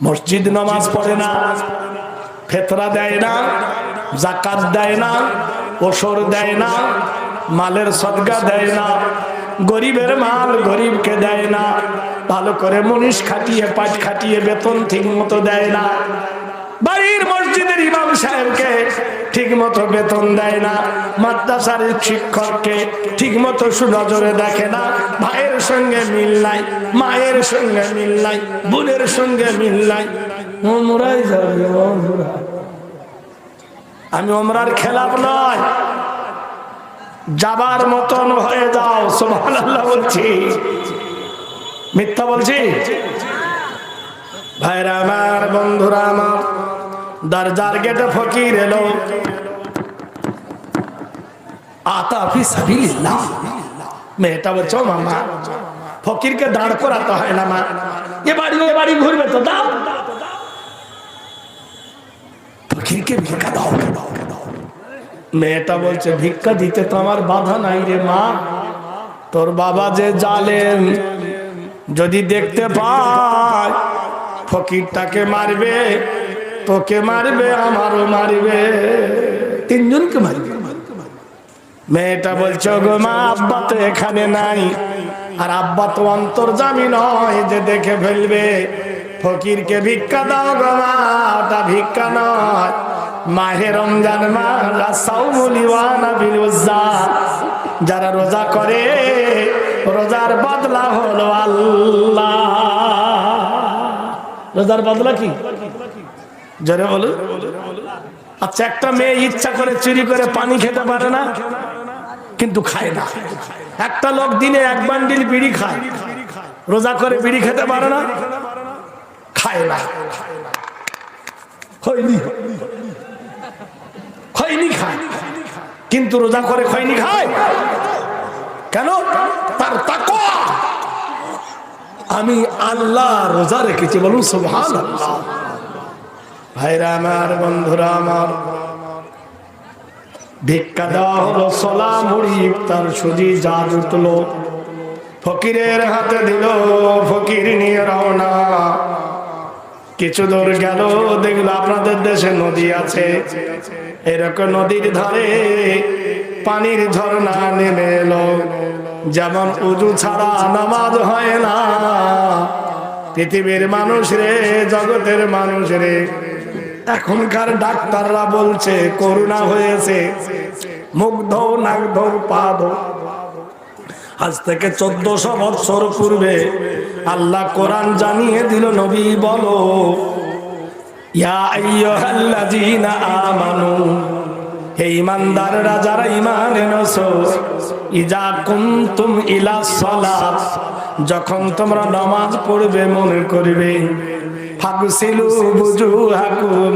মসজিদ নামাজ পড়ে না, ফেতরা দেয় না, যাকাত দেয় না, ওসর দেয় না, মালের সদকা দেয় না, গরিবের মাল গরিবকে দেয় না, ভালো করে মুনিশ খাটিয়ে পাট খাটিয়ে বেতন ঠিক মতো দেয় না, বাড়ির মসজিদের ইমাম সাহেবকে ঠিক মতো বেতন দেয় না, মাদ্রাসার শিক্ষককে ঠিক মতো সুনজরে দেখে না, ভাইয়ের সঙ্গে মিল নাই, মায়ের সঙ্গে মিল নাই, বোনের সঙ্গে মিল নাই। ওমরায় যাবে, আমি ওমরার খেলাফ নয়, যাবার মতন হয়ে যাও। সুবহানাল্লাহ বলছি, মিথ্যা বলছি? ভাইরা আমার, বন্ধুরা আমার, দরজার গেটে ফকির এলো। আতা ফি সাবিলিল্লাহ। মেয়েটা বলছে, মামা ফকিরকে দাঁড় করাতে হয় না মা, এ বাড়ি ওই বাড়ি ঘুরবে তো দাও, ফকিরকে ভিক্ষা দাও। মেয়েটা বলছে, ভিক্ষা দিতে তো আমার বাধা নাই রে মা, তোর বাবা যে জালেম, যদি দেখতে পায় ফকিরটাকে মারবে, তোকে মারবে, আমারও মারবে, তিনজনকে মারবে। মেয়েটা বলছে, গো মা আব্বা তো এখানে নাই, আর আব্বা তো অন্তর্যামী নয় যে দেখে ফেলবে, ফকিরকে ভিক্ষা দাও গো মা, ওটা ভিক্ষা নয়, মাহে রমজান মাস, যারা রোজা করে রোজার বদলা হলো আল্লাহ। রোজার বদলা কি? জোরে বলো। আচ্ছা, একটা মেয়ে ইচ্ছা করে চুরি করে পানি খেতে পারে না, কিন্তু খায় না। একটা লোক দিনে 1 বান্ডিল বিড়ি খায়, রোজা করে বিড়ি খেতে পারে না, খায় না। খৈনি খায়, কিন্তু রোজা করে খৈনি খায় কেন? তার তাকওয়া। আমি আল্লাহ রোজা রেখেছি, বলুন সুবহানাল্লাহ। ভাইরা আমার, বন্ধুরা আমার, ভিক্ষা দেওয়া হলো, ছোলা মুড়ি ইফতার সুজি যা জুটলো ফকিরের হাতে দিল। ফকির নিয়ে রওনা। কিছু দূর গেল, দেখলো আপনাদের দেশে নদী আছে, এরকম নদীর ধারে পানির ঝর্ণা নেমে এলো। যেমন উজু ছাড়া নামাজ হয় না, পৃথিবীর মানুষ রে, জগতের মানুষ রে, এখনকার ডাক্তাররা বলছে করোনা হয়েছে, মুখ ধো, নাক ধো, পা ধো। আজ থেকে 1400 বছর পূর্বে আল্লাহ কোরআন জানিয়ে দিল, নবী বলো, ইয়া আইয়ুহাল্লাযীনা আমানু, হে ঈমানদাররা যারা ঈমান এনেছো, ইজা কুনতুম ইলা সালাত, যখন তোমরা নামাজ পড়বে মনে করবে, ফাগসিলু বুজুহাকুম,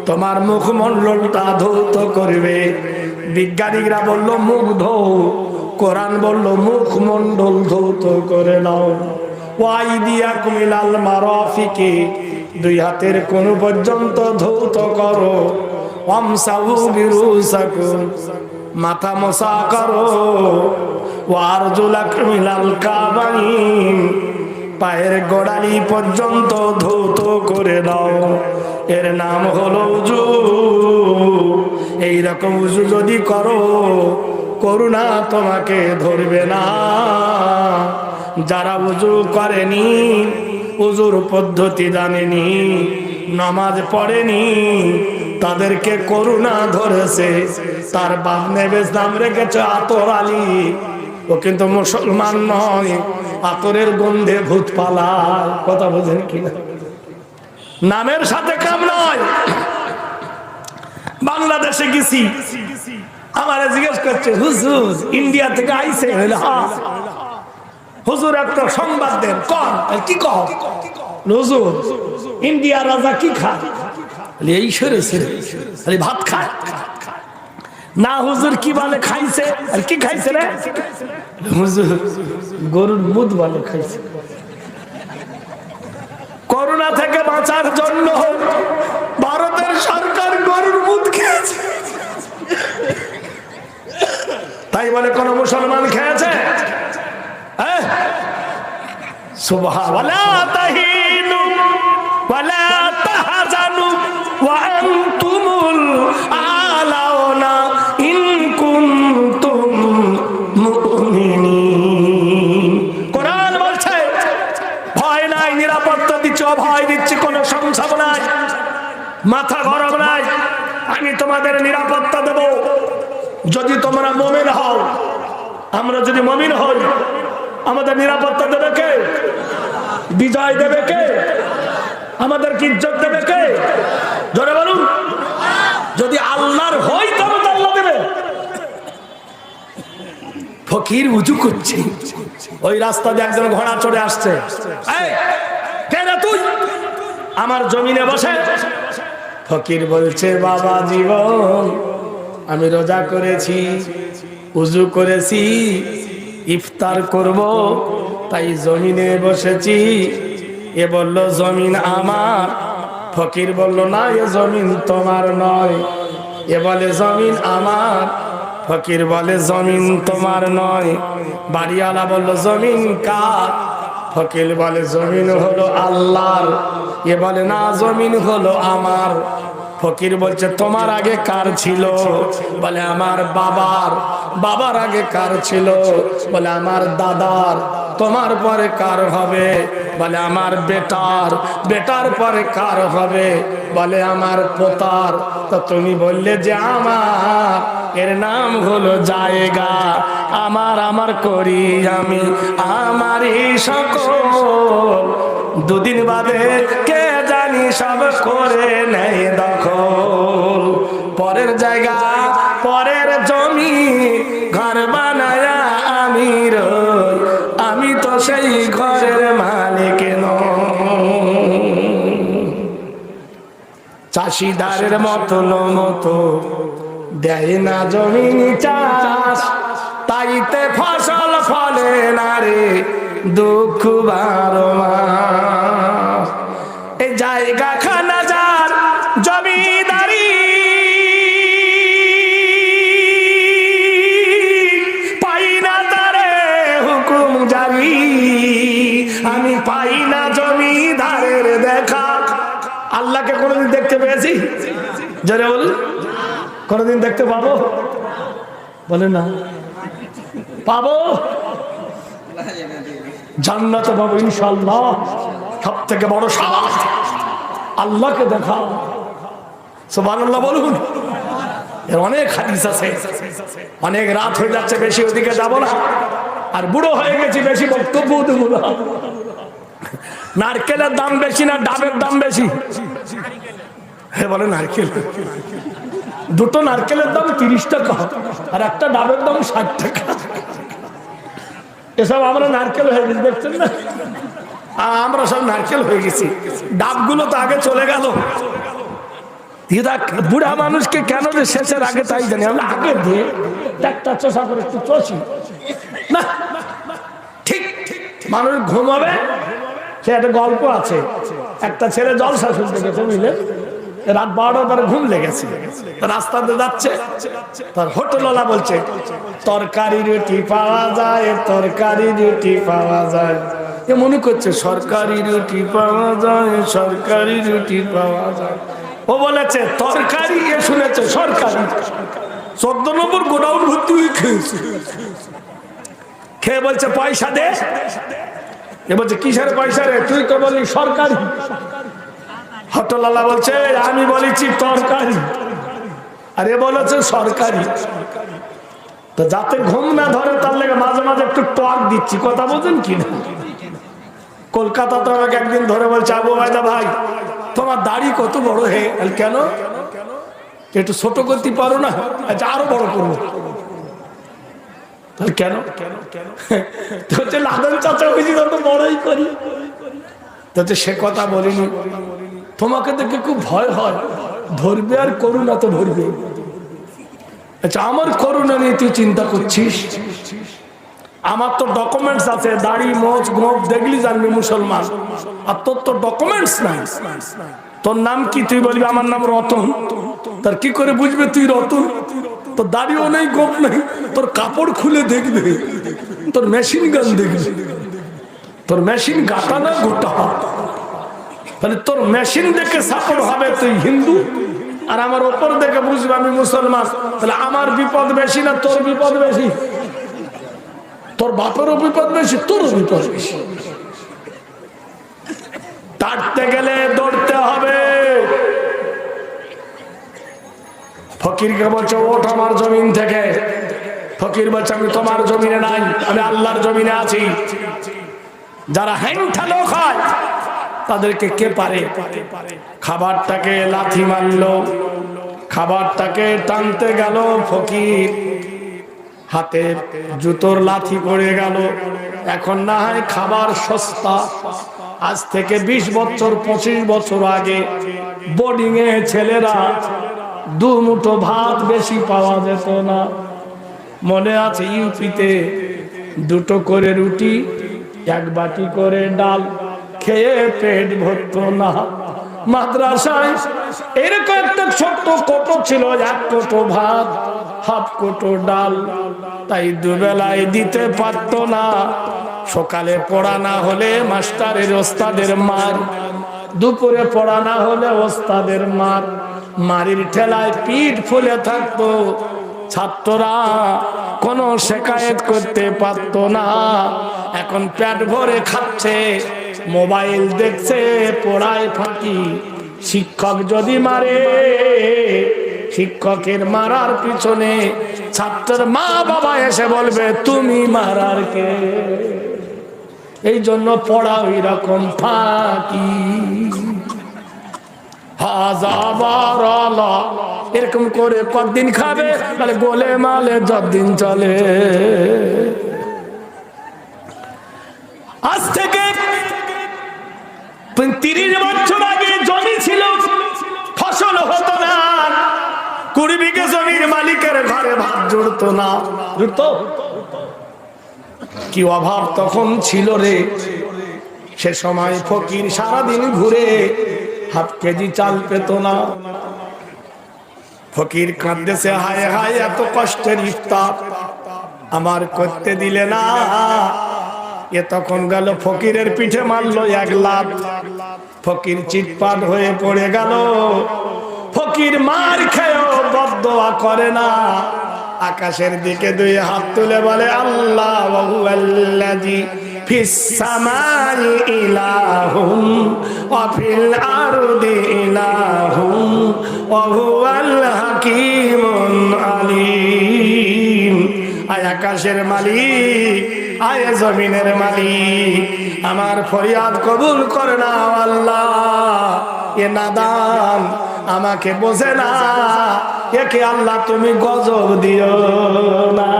তোমার মুখমণ্ডলটা ধৌত করবে। বিজ্ঞানীরা বলল মুখ ধো, কোরআন বলল মুখমণ্ডল ধৌত করে নাও। ওয়াইদিয়াকুম ইলাল মারাফিকি, 2 হাতের কোণ পর্যন্ত ধৌত করো। ওয়ামসাহু বিরুসাকুম, মাথা মোছা করো। ওয়ারজুলাকুম ইলাল কাবাইন, পায়ের গোড়ালি পর্যন্ত ধৌত করে দাও। এর নাম হলো উজু। এইরকম উজু যদি করো, করোনা তোমাকে ধরবে না। যারা উজু করেনি, উজুর পদ্ধতি জানেনি, নামাজ পড়েনি, তাদেরকে করোনা ধরেছে। তার বাপ নেবে নাম রেখেছে আতর আলী, ও কিন্তু মুসলমান নয়, আতরের গন্ধে ভূত পালায়। কথা বোঝেন কিনা? নামের সাথে কাম নয়। বাংলাদেশে গেছি, আমারে জিজ্ঞেস করছে, হুজুর ইন্ডিয়া থেকে আইছে? হুজুর একটা সংবাদ দেন। কোন? কি কহ? হুজুর ইন্ডিয়া রাজা কি খায়? এই সরেছে, ভাত খায় না। হুজুর কি বলে খাইছে? আর কি খাইছে রে? হুজুর গরুর মুদ বলে খাইছে। করোনা থেকে বাঁচার জন্য ভারতের সরকার গরুর মুদ খেয়েছে। তাই বলে কোন মুসলমান খেয়েছে? সুবহানাল্লাহ। তাহিনু ওয়ালা তাহজানু ওয়া আনতুমুল আলাউনা ইন কুনতুম মুমিনিন। কোরআন বলছে ভয় নাই, নিরাপত্তা দিচ্ছি, অভয় দিচ্ছি, কোনো সংশয় নাই, মাথা গরম নাই। আমি তোমাদের নিরাপত্তা দেব যদি তোমরা মুমিন হও। আমরা যদি মুমিন হই, আমাদের নিরাপত্তা দেবে কে? বিজয় দেবে কে? আমাদের ইজ্জত দেবে কে? জোরে বলুন। যদি আল্লাহর হই তবে তো আল্লাহ দেবে। ফকির উজু করছে, ওই রাস্তা দিয়ে একজন ঘোড়া চড়ে আসছে। এই কে রে তুই? আমার জমিনে বসে। ফকির বলছে, বাবা জীবন, আমি রোজা করেছি, উজু করেছি, ইফতার করব, তাই জমিনে বসেছি। এ বলল জমিন আমার। ফকির বলল না, এ জমিন তোমার নয়। এ বলে জমিন আমার। ফকির বলে জমিন তোমার নয়। বাড়িওয়ালা বলল জমিন কার? ফকির বলে জমিন হলো আল্লাহর। এ বলে না, জমিন হলো আমার। ফকির বলছে তোমার আগে কার ছিল? বলে আমার বাবার। বাবার আগে কার ছিল? বলে আমার দাদার। তোমার পরে কার হবে? বলে আমার বেটার। বেটার পরে কার হবে? বলে আমার পোতার। তো তুমি বললে যে আমার, এর নাম হলো জায়গা। আমার আমার করি আমি আমারই সকল, দুদিন বাদে কে জানি সব করে নেই দখল। পরের জায়গা পরের জমি ঘর বানায়া আমি রই, আমি তো সেই ঘরের মালিক নই। চাষিদারের মতো দেয় না জমিন চাষ, তাইতে ফসল ফলে না রে দুঃখ 12 মাস। এই জায়গা খানা যার জমিদারি, পাই না তারে হুকুম জারি, আমি পাই না জমিদারের দেখা। আল্লাহকে কোনদিন দেখতে পেয়েছি? যারা বল কোনদিন দেখতে পাবো? বলে না পাবো, জান্নাতে পাবো ইনশাআল্লাহ। সব থেকে বড় সাহস আল্লাহকে দেখা। সুবহানাল্লাহ বলুন। এর অনেক হাদিস আছে। অনেক রাত হয়ে যাচ্ছে, বেশি ওদিকে যাব না। আর বুড়ো হয়ে গেছি, বেশি বক্তব্য দেবো না। নারকেলের দাম বেশি না ডাবের দাম বেশি? হ্যাঁ বলে নারকেল। দুটো নারকেলের দাম 30 টাকা আর একটা ডাবের দাম 60 টাকা। এসব আমরা নারকেল হয়ে গেছি, দেখছেন না? আমরা সব নারকেল হয়ে গেছি। ডাবগুলো তো আগে চলে গেল। বুড়া মানুষকে কেন যে শেষের আগে তাই জানি আমরা, আগে দিয়ে একটা চষা করে একটু চষি না। ঠিক মানুষ ঘুমাবে, সে একটা গল্প আছে। একটা ছেলে জলসা শুনতে গেছে, বুঝলে, রাত 12টার পরে ঘুম লেগেছে। রাস্তাতে যাচ্ছে, তার হোটেলওয়ালা বলছে তরকারি রুটি পাওয়া যায়, তরকারি রুটি পাওয়া যায়। এ মনে করছে সরকারি রুটি পাওয়া যায়, সরকারি রুটি পাওয়া যায়। ও বলেছে তরকারি, এ শুনেছে সরকারি। 14 নম্বর গোডাউন ভর্তি হয়ে খেয়েছে। খেয়ে বলছে পয়সা দে। এ বলছে কিসের পয়সা রে? তুই তো বলি সরকারি। হোটেলওয়ালা বলছে আমি বলেছি তরকারি, আর এ বলেছে সরকারি। তো যাতে ঘুম না ধরে তার লেগে মাঝে মাঝে একটু টক দিচ্ছি, কথা বলছেন কি না? কলকাতা তো আমাকে একদিন ধরে বলছে আবু ওবায়দা ভাই তোমার দাড়ি কত বড় হে? কেন? একটু ছোট করতে পারো না? আচ্ছা আরো বড় করবো। কেন? লাদন চাচা হয়েছি তত বড়ই করি। তাতে সে কথা বলিনি, তোমাকে দেখে খুব ভয় হয়, ধরবে আর করুণা তো ধরবে। আচ্ছা আমার করুণা নিয়ে তুই চিন্তা করছিস? আমার তো ডকুমেন্টস আছে, দাড়ি মোচ গোপ দেখলি জানবি মুসলমান। আর তোর তো ডকুমেন্টস নাই। তোর নাম কি? তুই বলবি আমার নাম রতন। তার কি করে বুঝবে তুই রতন? তোর দাড়িও নেই, গোপ নেই, তোর কাপড় খুলে দেখবে, তোর মেশিন গান দেখবে, তোর মেশিন গাটা না গোটা। তাহলে তোর মেশিন দেখে সাপোর্ট হবে তুই হিন্দু, আর আমার ওপর দেখে বুঝবে আমি মুসলমান। তাহলে আমার বিপদ বেশি না তোর বিপদ বেশি? তোর বাপেরও বিপদ বেশি, তোরও বিপদ বেশি। তাড়তে গেলে দৌড়তে হবে। ফকিরকে বলছে ওঠ আমার জমিন থেকে। ফকির বলছে আমি তোমার জমিনে নাই, আমি আল্লাহর জমিনে আছি। যারা হ্যাংঠা লোক হয় তাদেরকে কে পারে? খাবারটাকে লাথি মারলো, খাবারটাকে টানতে গেল, ফকির হাতে জুতোর লাথি পড়ে গেল। এখন না হয় খাবার সস্তা, আজ থেকে 20 বছর 25 বছর আগে বোর্ডিং এ ছেলেরা 2 মুঠো ভাত বেশি পাওয়া যেত না। মনে আছে ইউপিতে 2টো করে রুটি 1 বাটি করে ডাল খেয়ে পেট ভরতো না। মাদ্রাসায় এরকম একটা ছোট্ট কোটো ছিল, 1 কোটো ভাত, হাফ কোটো ডাল, তাই দুবেলায় দিতে পারতো না। সকালে পড়া না হলে মাস্টারের ওস্তাদের মার, দুপুরে পড়া না হলে ওস্তাদের মার। মারির ঠেলায় পিঠ ফুলে থাকতো, ছাত্ররা কোনো শিকায়েত করতে পারতো না। এখন পেট ভরে খাচ্ছে, মোবাইল দেখছে, পড়ায় ফাঁকি। শিক্ষক যদি মারে, শিক্ষকের মারার পিছনে ছাত্রের মা বাবা এসে বলবে তুমি মারার কে? এই জন্য পড়া ওই রকম ফাঁকি। হাজার এরকম করে কতদিন খাবে? তাহলে গোলে মালে যতদিন চলে। আজ থেকে 30 বছর আগে জমি ছিল, ফসল হতো না, 20 বিঘা জমির মালিকের ঘরে ভাত জুড়তো না। জুড়তো? কি অভাব তখন ছিল রে। সে সময় ফকির সারাদিন ঘুরে হাফ কেজি চাল পেত না। ফকির কাঁদতেছে, হায় হায় এত কষ্টের ইফতার আমার করতে দিলে না। এ তখন গেল ফকিরের পিঠে মারলো 1 লাখ। ফকির চিৎপাট হয়ে পড়ে গেল। ফকির মার খেয়েও বদদোয়া করে না, আকাশের দিকে 2 হাত তুলে বলে, আল্লাহ আল্লাযী ফিস সামাই ইলাহুম ওয়া ফিল আরদি ইলাহুম ওয়া হুয়াল হাকীমুল আলীম। আয় আকাশের মালিক, আয় জমিনের মালিক, আমার ফরিয়াদ কবুল করে না আল্লাহ। এ নাদান আমাকে বোঝে না, একে আল্লাহ তুমি গজব দিও না।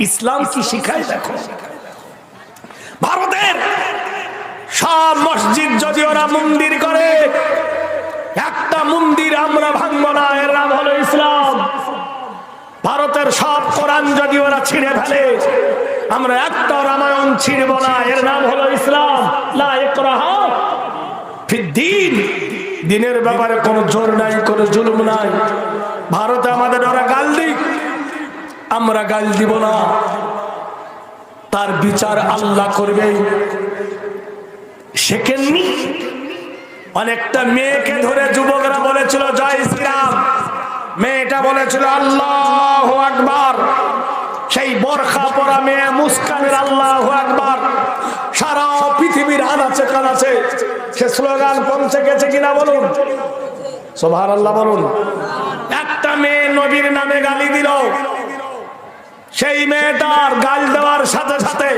ইসলাম কি শিখায় দেখো। ভারতের সব মসজিদ যদি ওরা মন্দির করে, একটা মন্দির আমরা ভাঙবো না, এর নাম হলো ইসলাম। ভারতের সব কোরআন যদি ওরা ছিঁড়ে ফেলে, আমরা একটা রামায়ণ ছিঁড়ব না, এর নাম হলো ইসলাম। লা ইকরাহা ফিদ্দীন, দিনের ব্যাপারে কোনো জোর নাই, কোনো জুলুম নাই। ভারতে আমাদের ওরা গাল দিক, আমরা গাল দিব না, তার বিচার আল্লাহ করবে। শেখেননি? অনেকটা মেয়েকে ধরে যুবকরা বলেছিল জয় শ্রীরাম, মেয়েটা বলেছিল আল্লাহু আকবার। সেই বোরখা পরা মেয়ে মুস্কানের আল্লাহু আকবার সারা পৃথিবীর আনাচে কানাচে সে স্লোগান পৌঁছে গেছে কিনা বলুন? সুবহানাল্লাহ বলুন। একটা মেয়ে নবীর নামে গালি দিল, সেই মেয়েটার গাল দেওয়ার সাথে সাথে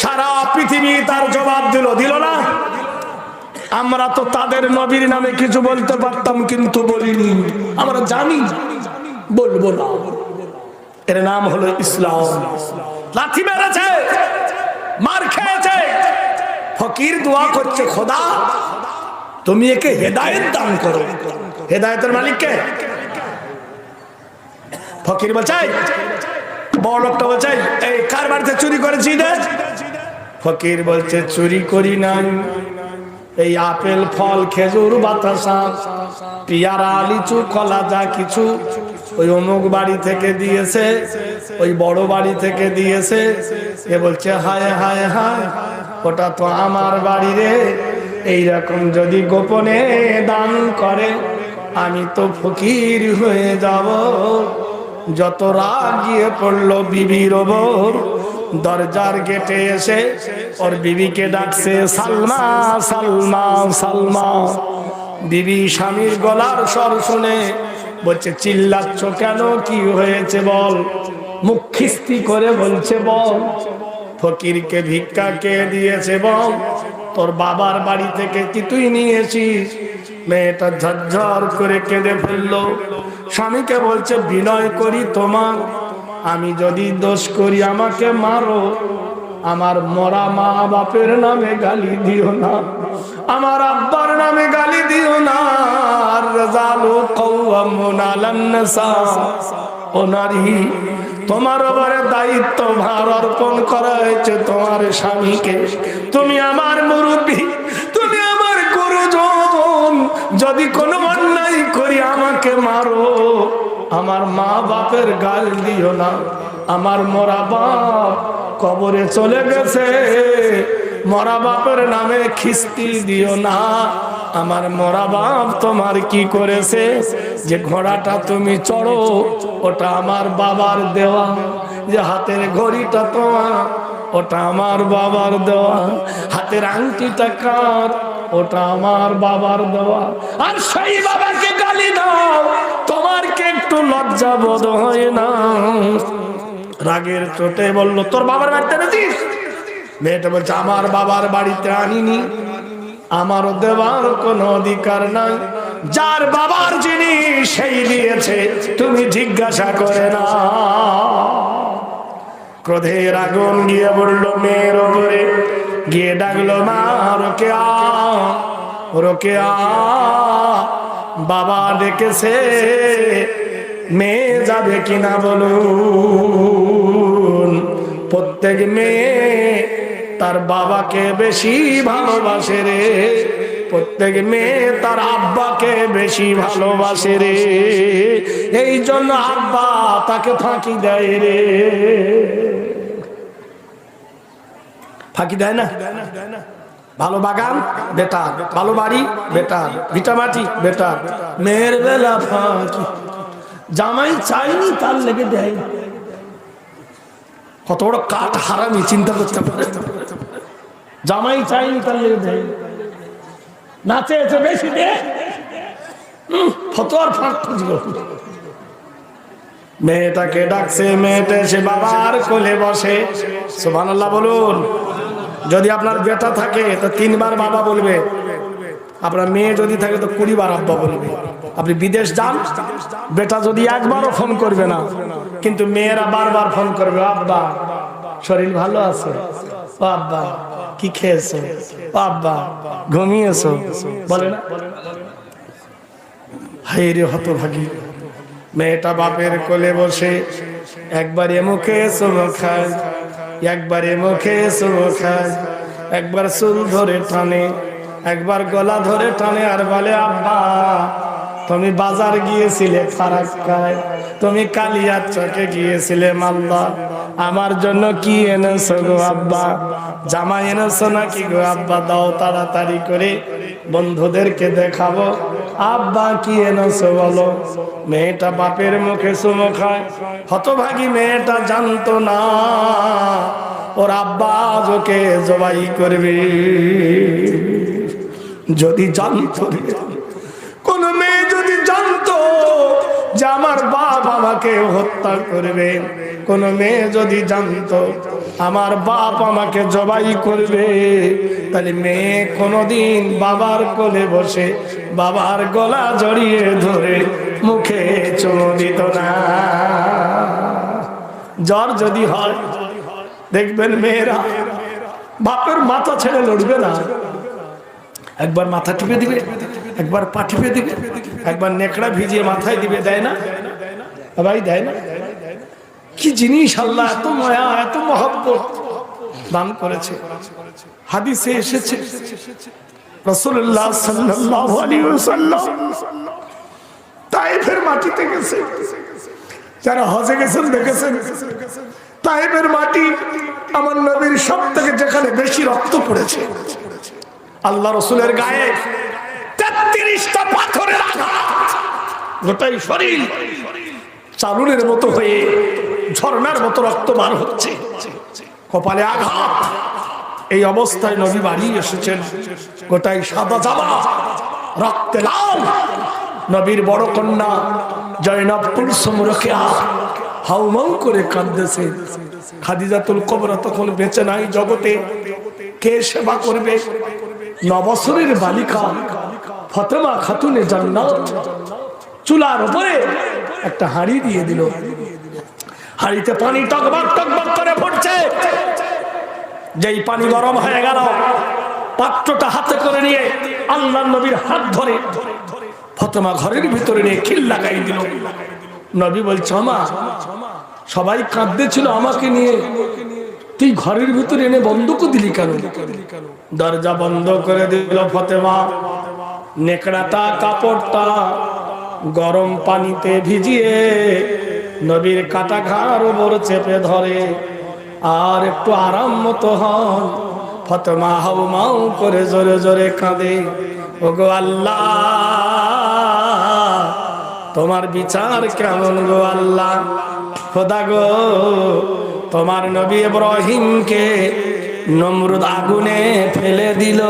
সারা পৃথিবী তার জবাব দিল, দিল না? আমরা তো তাদের নবীর নামে কিছু বলতে পারতাম, কিন্তু বলিনি। আমরা জানি, বলবো না। এর নাম হলো ইসলাম। লাঠি মেরেছে, মার খেয়েছে, ফকির দোয়া করছে, খোদা তুমি একে হেদায়েত দান করো। হেদায়েতের মালিক কে? ফকির বলছে, বড় লোকটা বলছে, এই কার বাড়িতে চুরি করেছি রে? ফকির বলছে চুরি করি নাই, এই আপেল ফল খেজুর বাতাসা পিয়ারা লিচু কলা যা কিছু ওই অমুক বাড়ি থেকে দিয়েছে, ওই বড় বাড়ি থেকে দিয়েছে। এ বলছে হায় হায় হায়, ওটা তো আমার বাড়ি রে। এইরকম যদি গোপনে দান করে আমি তো ফকির হয়ে যাব। যত রাগ গিয়ে পড়লো বিবির ওপর, দরজার গেটে এসে ওর বিবিকে ডাকছে সালমা সালমা সালমা। বিবি স্বামীর গলার স্বর শুনে বলছে চিল্লাচ্ছ কেন, কি হয়েছে বল? মুখ খিস্তি করে বলছে বল। ফকিরকে ভিক্ষা কে দিয়েছে বল? তোর বাবার বাড়ি থেকে কি তুই নিয়েছিস? মেয়েটা ঝরঝর করে কেঁদে ফেললো। স্বামীকে বলছে বিনয় করি তোমার, আমি যদি দোষ করি আমাকে মারো, আমার মরা মা বাপের নামে গালি দিও না, আমার আব্বার নামে গালি দিও না। আর রাজালু কওয়ামুন আলান নিসা, ও নারী তোমার উপরে দায়িত্ব ভার অর্পণ করা হয়েছে তোমার স্বামীকে। তুমি আমার মুরব্বী, তুমি আমার গুরুজন, যদি কোনো অন্যায় করি আমাকে মারো, আমার মা বাপের গাল দিও না। আমার মরা বাপ কবরে চলে গেছে, মরা বাপের নামে খিস্তি দিও না। আমার মরা বাপ তোমার কি করেছে? যে ঘোড়াটা তুমি চড়ো ওটা আমার বাবার দেওয়া, যে হাতের ঘড়িটা তোমার ওটা আমার বাবার দেওয়া, হাতের আংটিটা কার ওটা আমার বাবার দেওয়া। আর সেই বাবাকে গালি দাও, তোমার কি একটু লজ্জা বোধ হয় না? রাগের চোটে বলল তোর বাবার বাড়িতে এনেছিস? মেয়েটা বলছে আমার বাবার বাড়িতে আনিনি, আমারও দেওয়ার কোনো অধিকার নাই। যার বাবার জিনিস সেই দিয়েছে, তুমি জিজ্ঞাসা করে না। ক্রোধের আগুন গিয়ে পড়লো মেয়ের ওপরে, গিয়ে ডাকলো মা রোকেয়া, রোকেয়া। বাবা ডেকেছে, মেয়ে যাবে কিনা বলুন। প্রত্যেক মেয়ে তার বাবাকে বেশি ভালোবাসে রে, প্রত্যেক মেয়ে তার আব্বাকে বেশি ভালোবাসে রে, এই জন্য আব্বা তাকে ফাঁকি দেয় রে। ফাঁকি দেয় না? ভালো বাগান বেটার, ভালো বাড়ি বেটার, ভিটামাটি বেটার, মেয়ের বেলা ফাঁকি। জামাই চাইনি তার লেগে দেয়। কত বড় কাঠ হারামি চিন্তা করতে পারে। জামাই চাইনি তার লেগে দেয়, না চেয়েছে বেশি দে, ফতোয়ার ফাঁক খুঁজল। মেয়েটাকে ডাকছে, মেয়েটা এসে বাবার কোলে বসে। সুবহানাল্লাহ বলুন। যদি আপনার বেটা থাকে তো 3 বার বাবা বলবে, আপনার মেয়ে যদি থাকে তো 20 বার আব্বা বলবে। আপনি বিদেশ যান, বেটা যদি একবারও ফোন করবে না, কিন্তু মেয়েরা বারবার ফোন করবে, আব্বা শরীর ভালো আছে, ও আব্বা কি খেয়েছো, ও আব্বা ঘুমিয়েছো, বলে না? হায় রে হতভাগী, মেয়েটা বাপের কোলে বসে একবার এ মুখে চুমো খায়, একবার এ মুখে চুমো খায়, একবার চুল ধরে টানে, একবার গলা ধরে টানে, আর বলে আব্বা তুমি বাজার গিয়েছিলে ফারাক্কায়, তুমি কালিয়ার চকে গিয়েছিলে মালদা, আমার জন্য কি এনেছো গো আব্বা? জামা এনেছো নাকি গো আব্বা? দাও তাড়াতাড়ি করে, বন্ধুদেরকে দেখাবো আব্বা কি এনেছো বলো। মেয়েটা বাপের মুখে চুমো খায়। হতভাগী মেয়েটা জানতো না ওর আব্বা ওকে জবাই করবে। যদি জানতো, কোন মেয়ে যদি জানতো যে আমার বাপ আমাকে হত্যা করবে, কোন মেয়ে যদি জানতো আমার বাপ আমাকে জবাই করবে, তাহলে মেয়ে কোনদিন বাবার কোলে বসে বাবার গলা জড়িয়ে ধরে মুখে চুমু দিত না। জ্বর যদি হয় দেখবেন মেয়েরা বাপের মাথা ছেড়ে লড়বে না, একবার মাথা টিপে দিবে, একবার পা টিপে দিবে, একবার নেকড়া ভিজিয়ে মাথায় দিবে। দেয় না ভাই? দেয় না? কি জিনিস আল্লাহ এত মায়া এত মহব্বত দান করেছে। হাদিসে এসেছে রাসূলুল্লাহ সাল্লাল্লাহু আলাইহি ওয়াসাল্লাম তায়েফের মাটিতে গেছে। যারা হজে গেছেন দেখেছেন তায়েফের মাটি আমার নবীর সবথেকে যেখানে বেশি রক্ত পড়েছে। আল্লাহ রসুলের গায়ে 33টা পাথরের আঘাত, গোটাই শরীর চালুনের মতো হয়ে ঝর্ণার মতো রক্ত বার হচ্ছে, কপালে আঘাত। এই অবস্থায় নবী বাড়ি এসেছেন, গোটাই সাদা জামা, রক্তে লাল। নবীর বড় কন্যা জয়নব কুলসুম রোকেয়া হাউমাউ করে কাঁদতেছে। খাদিজাতুল কুবরা তখন বেঁচে নাই জগতে, কে সেবা করবে? 9 বছরের বালিকা ফাতেমা খাতুনে জান্নাত চুলার উপরে একটা হাঁড়ি দিয়ে দিল। হাঁড়িতে পানি টকবক টকবক করে পড়ছে। যেই পানি গরম হয়ে গেল, পাত্রটা হাতে করে নিয়ে আল্লাহর নবীর হাত ধরে ফাতেমা ঘরের ভিতরে নিয়ে খিল লাগাই দিল। নবী বলছে, মা সবাই কাঁদতেছিল আমাকে নিয়ে, তুই ঘরের ভিতরে এনে বন্ধ করে দিলি কেন? দরজা বন্ধ করে দিল ফাতেমা। নেকড়াটা কাপড়টা গরম পানিতে ভিজিয়ে নবীর কাটা ঘাড় উপর চেপে ধরে, আর একটু আরাম মতো হন। ফাতেমা হাউমাউ করে জোরে জোরে কাঁদে, ওগো আল্লাহ তোমার বিচার কেমন গো আল্লাহ? খোদা গো, তোমার নবী ইব্রাহিমকে নমরুদ আগুনে ফেলে দিল,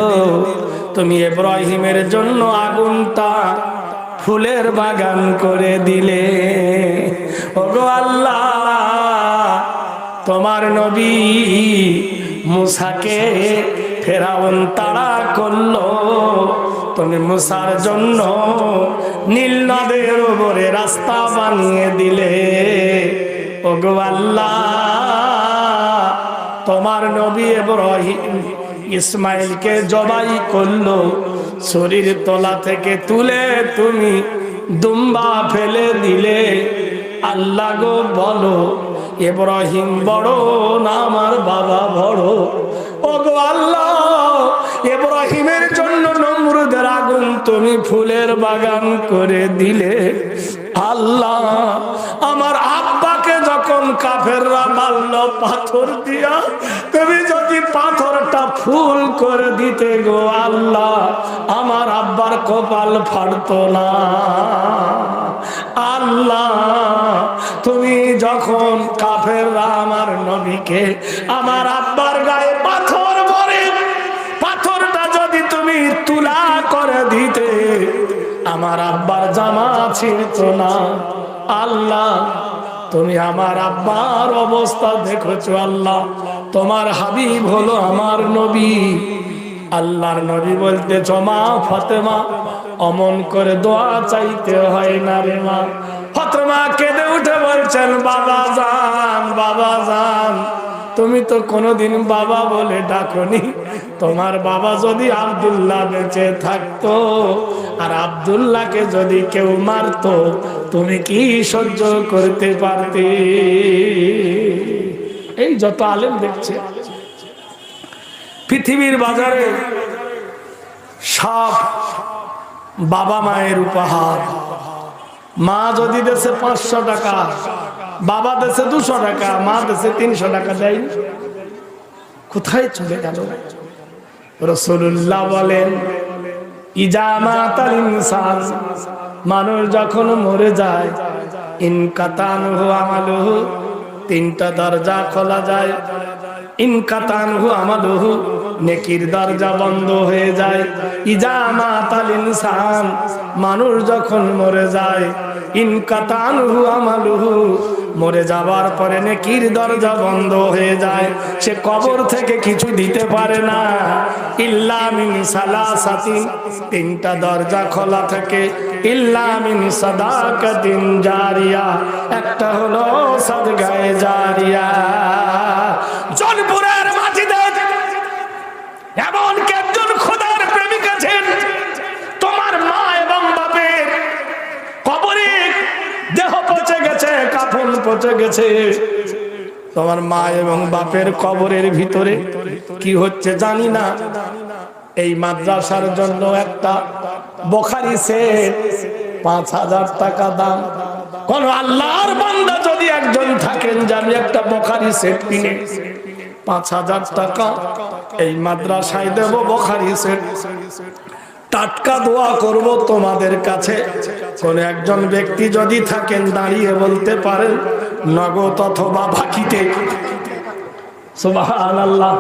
তুমি ইব্রাহিমের জন্য আগুনটা ফুলের বাগান করে দিলে। ওগো আল্লাহ, তোমার নবী মুসাকে ফেরাউন তাড়া করলো, তুমি মুসার জন্য নীল নদের উপরে রাস্তা বানিয়ে দিলে। ওগো আল্লাহ, তোমার নবী ইব্রাহিম ইসমাইলকে জবাই করলো, শরীর তলা থেকে তুলে তুমি দুম্বা ফেলে দিলে। আল্লাহ গো বলো, ইব্রাহিম বড় না আমার বাবা বড়? ওগো আল্লাহ, ইব্রাহিমের জন্য নমরুদের আগুন তুমি ফুলের বাগান করে দিলে। আল্লাহ, আমার আব্বাকে যখন কাফেররা মারলো পাথর দিয়া, তুমি যদি পাথরটা ফুল করে দিতে গো আল্লাহ, আমার আব্বার কপাল ফাটতো না। আল্লাহ, তুমি যখন কাফেররা আমার নবীকে আমার আব্বার গায়ে পাথর মারে, পাথরটা যদি তুমি তুলা করে দিতে, আমার আব্বার জামা ছিঁড়তো না। আল্লাহ, তুমি আমার আব্বার অবস্থা দেখেছো। আল্লাহ, তোমার হাবিব হলো আমার নবী। আল্লাহর নবী বলতেছ, মা ফাতেমা, অমন করে দোয়া চাইতে হয় না রে মা। ফাতেমা কেঁদে উঠে বলছেন, বাবা জান, বাবা জান, তুমি তো কোনোদিন বাবা বলে ডাকনি। তোমার বাবা যদি আব্দুল্লাহ বেঁচে থাকতো আর আব্দুল্লাহকে যদি কেউ মারতো, তুমি কি সহ্য করতে পারতে? এই যত আলেম দেখছে পৃথিবীর বাজারে, সব বাবা মায়ের উপহার। মা যদি দেশে 500 টাকা, বাবা দেশে 200 টাকা, মা দেশে 300 টাকা দেয়, কোথায় চলে গেল? রাসূলুল্লাহ বলেন, ইজা মাতাল ইনসান, মানুষ যখন মরে যায়, ইনকাতানহু আমালুহু, 3টা দরজা খোলা যায়। ইনকাতানহু আমালুহু, নেকির দরজা বন্ধ হয়ে যায়। ইজা মাতাল ইনসান, মানুষ যখন মরে যায়, ইনকাতানহু আমালুহু, মরে যাবার পরে নেকির দরজা বন্ধ হয়ে যায়। সে কবর থেকে কিছু দিতে পারে না। ইল্লা মিন সালাসাতিন, 3টা দরজা খোলা থাকে। ইল্লা মিন সাদাকাতিন জারিয়া, একটা হলো সাদগায়ে জারিয়া। জনপুরের মাটিতে এমন একজন খোদার প্রেমিক আছেন, তোমার মা এবং বাপের কবরে দেহ পচে গেছে, কাফন পচে গেছে, তোমার মা এবং বাপের কবরের ভিতরে কি হচ্ছে জানি না। এই মাদ্রাসার জন্য একটা বুখারী সেট 5000 টাকা দাম। কোন আল্লাহর বান্দা যদি একজন থাকেন যে আমি একটা বুখারী সেট কিনে 5000 টাকা এই মাদ্রাসায় দেব, বুখারী সেট, টাটকা দোয়া করব তোমাদের কাছে। কোন একজন ব্যক্তি যদি থাকেন, দাঁড়িয়ে বলতে পারেন নগদ অথবা বাকিতে। সুবহানাল্লাহ।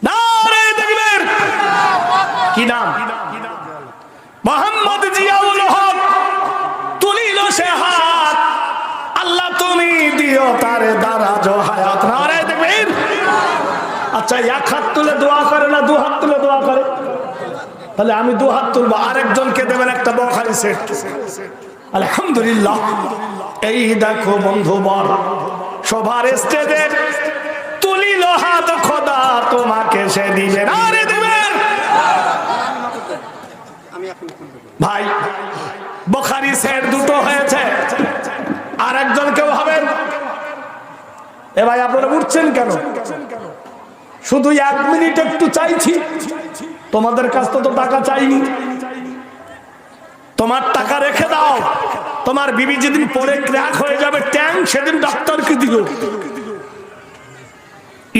নারে তাকবীর। কি নাম? মোহাম্মদ জিয়াউল হক। তুলিল সে হাত, আল্লাহ তুমি দিও তার দারাজ হায়াত। নারে তাকবীর। আচ্ছা, এক হাত তুলে দোয়া করে না 2 হাত তুলে দোয়া করে? তাহলে আমি 2 হাত তুলবো, আরেকজনকে দেবেন একটা বুখারী সেট। আলহামদুলিল্লাহ। এই দেখো বন্ধুবর, সবার স্টেজে তুলিল হাত, খোদা তোমাকে সে দিবেন। আরে দিবেন ভাই। বুখারী সেট 2টো হয়েছে, আর একজন কেউ হবেন? এ ভাই, আপনারা উঠছেন কেন? শুধু 1 মিনিট একটু চাইছি, তোমাদের কাছ তো টাকা চাইনি। তোমার টাকা রেখে দাও, তোমার বিবি যেদিন পরে ক্র্যাক হয়ে যাবে ট্যাং, সেদিন ডাক্তারকে দিল।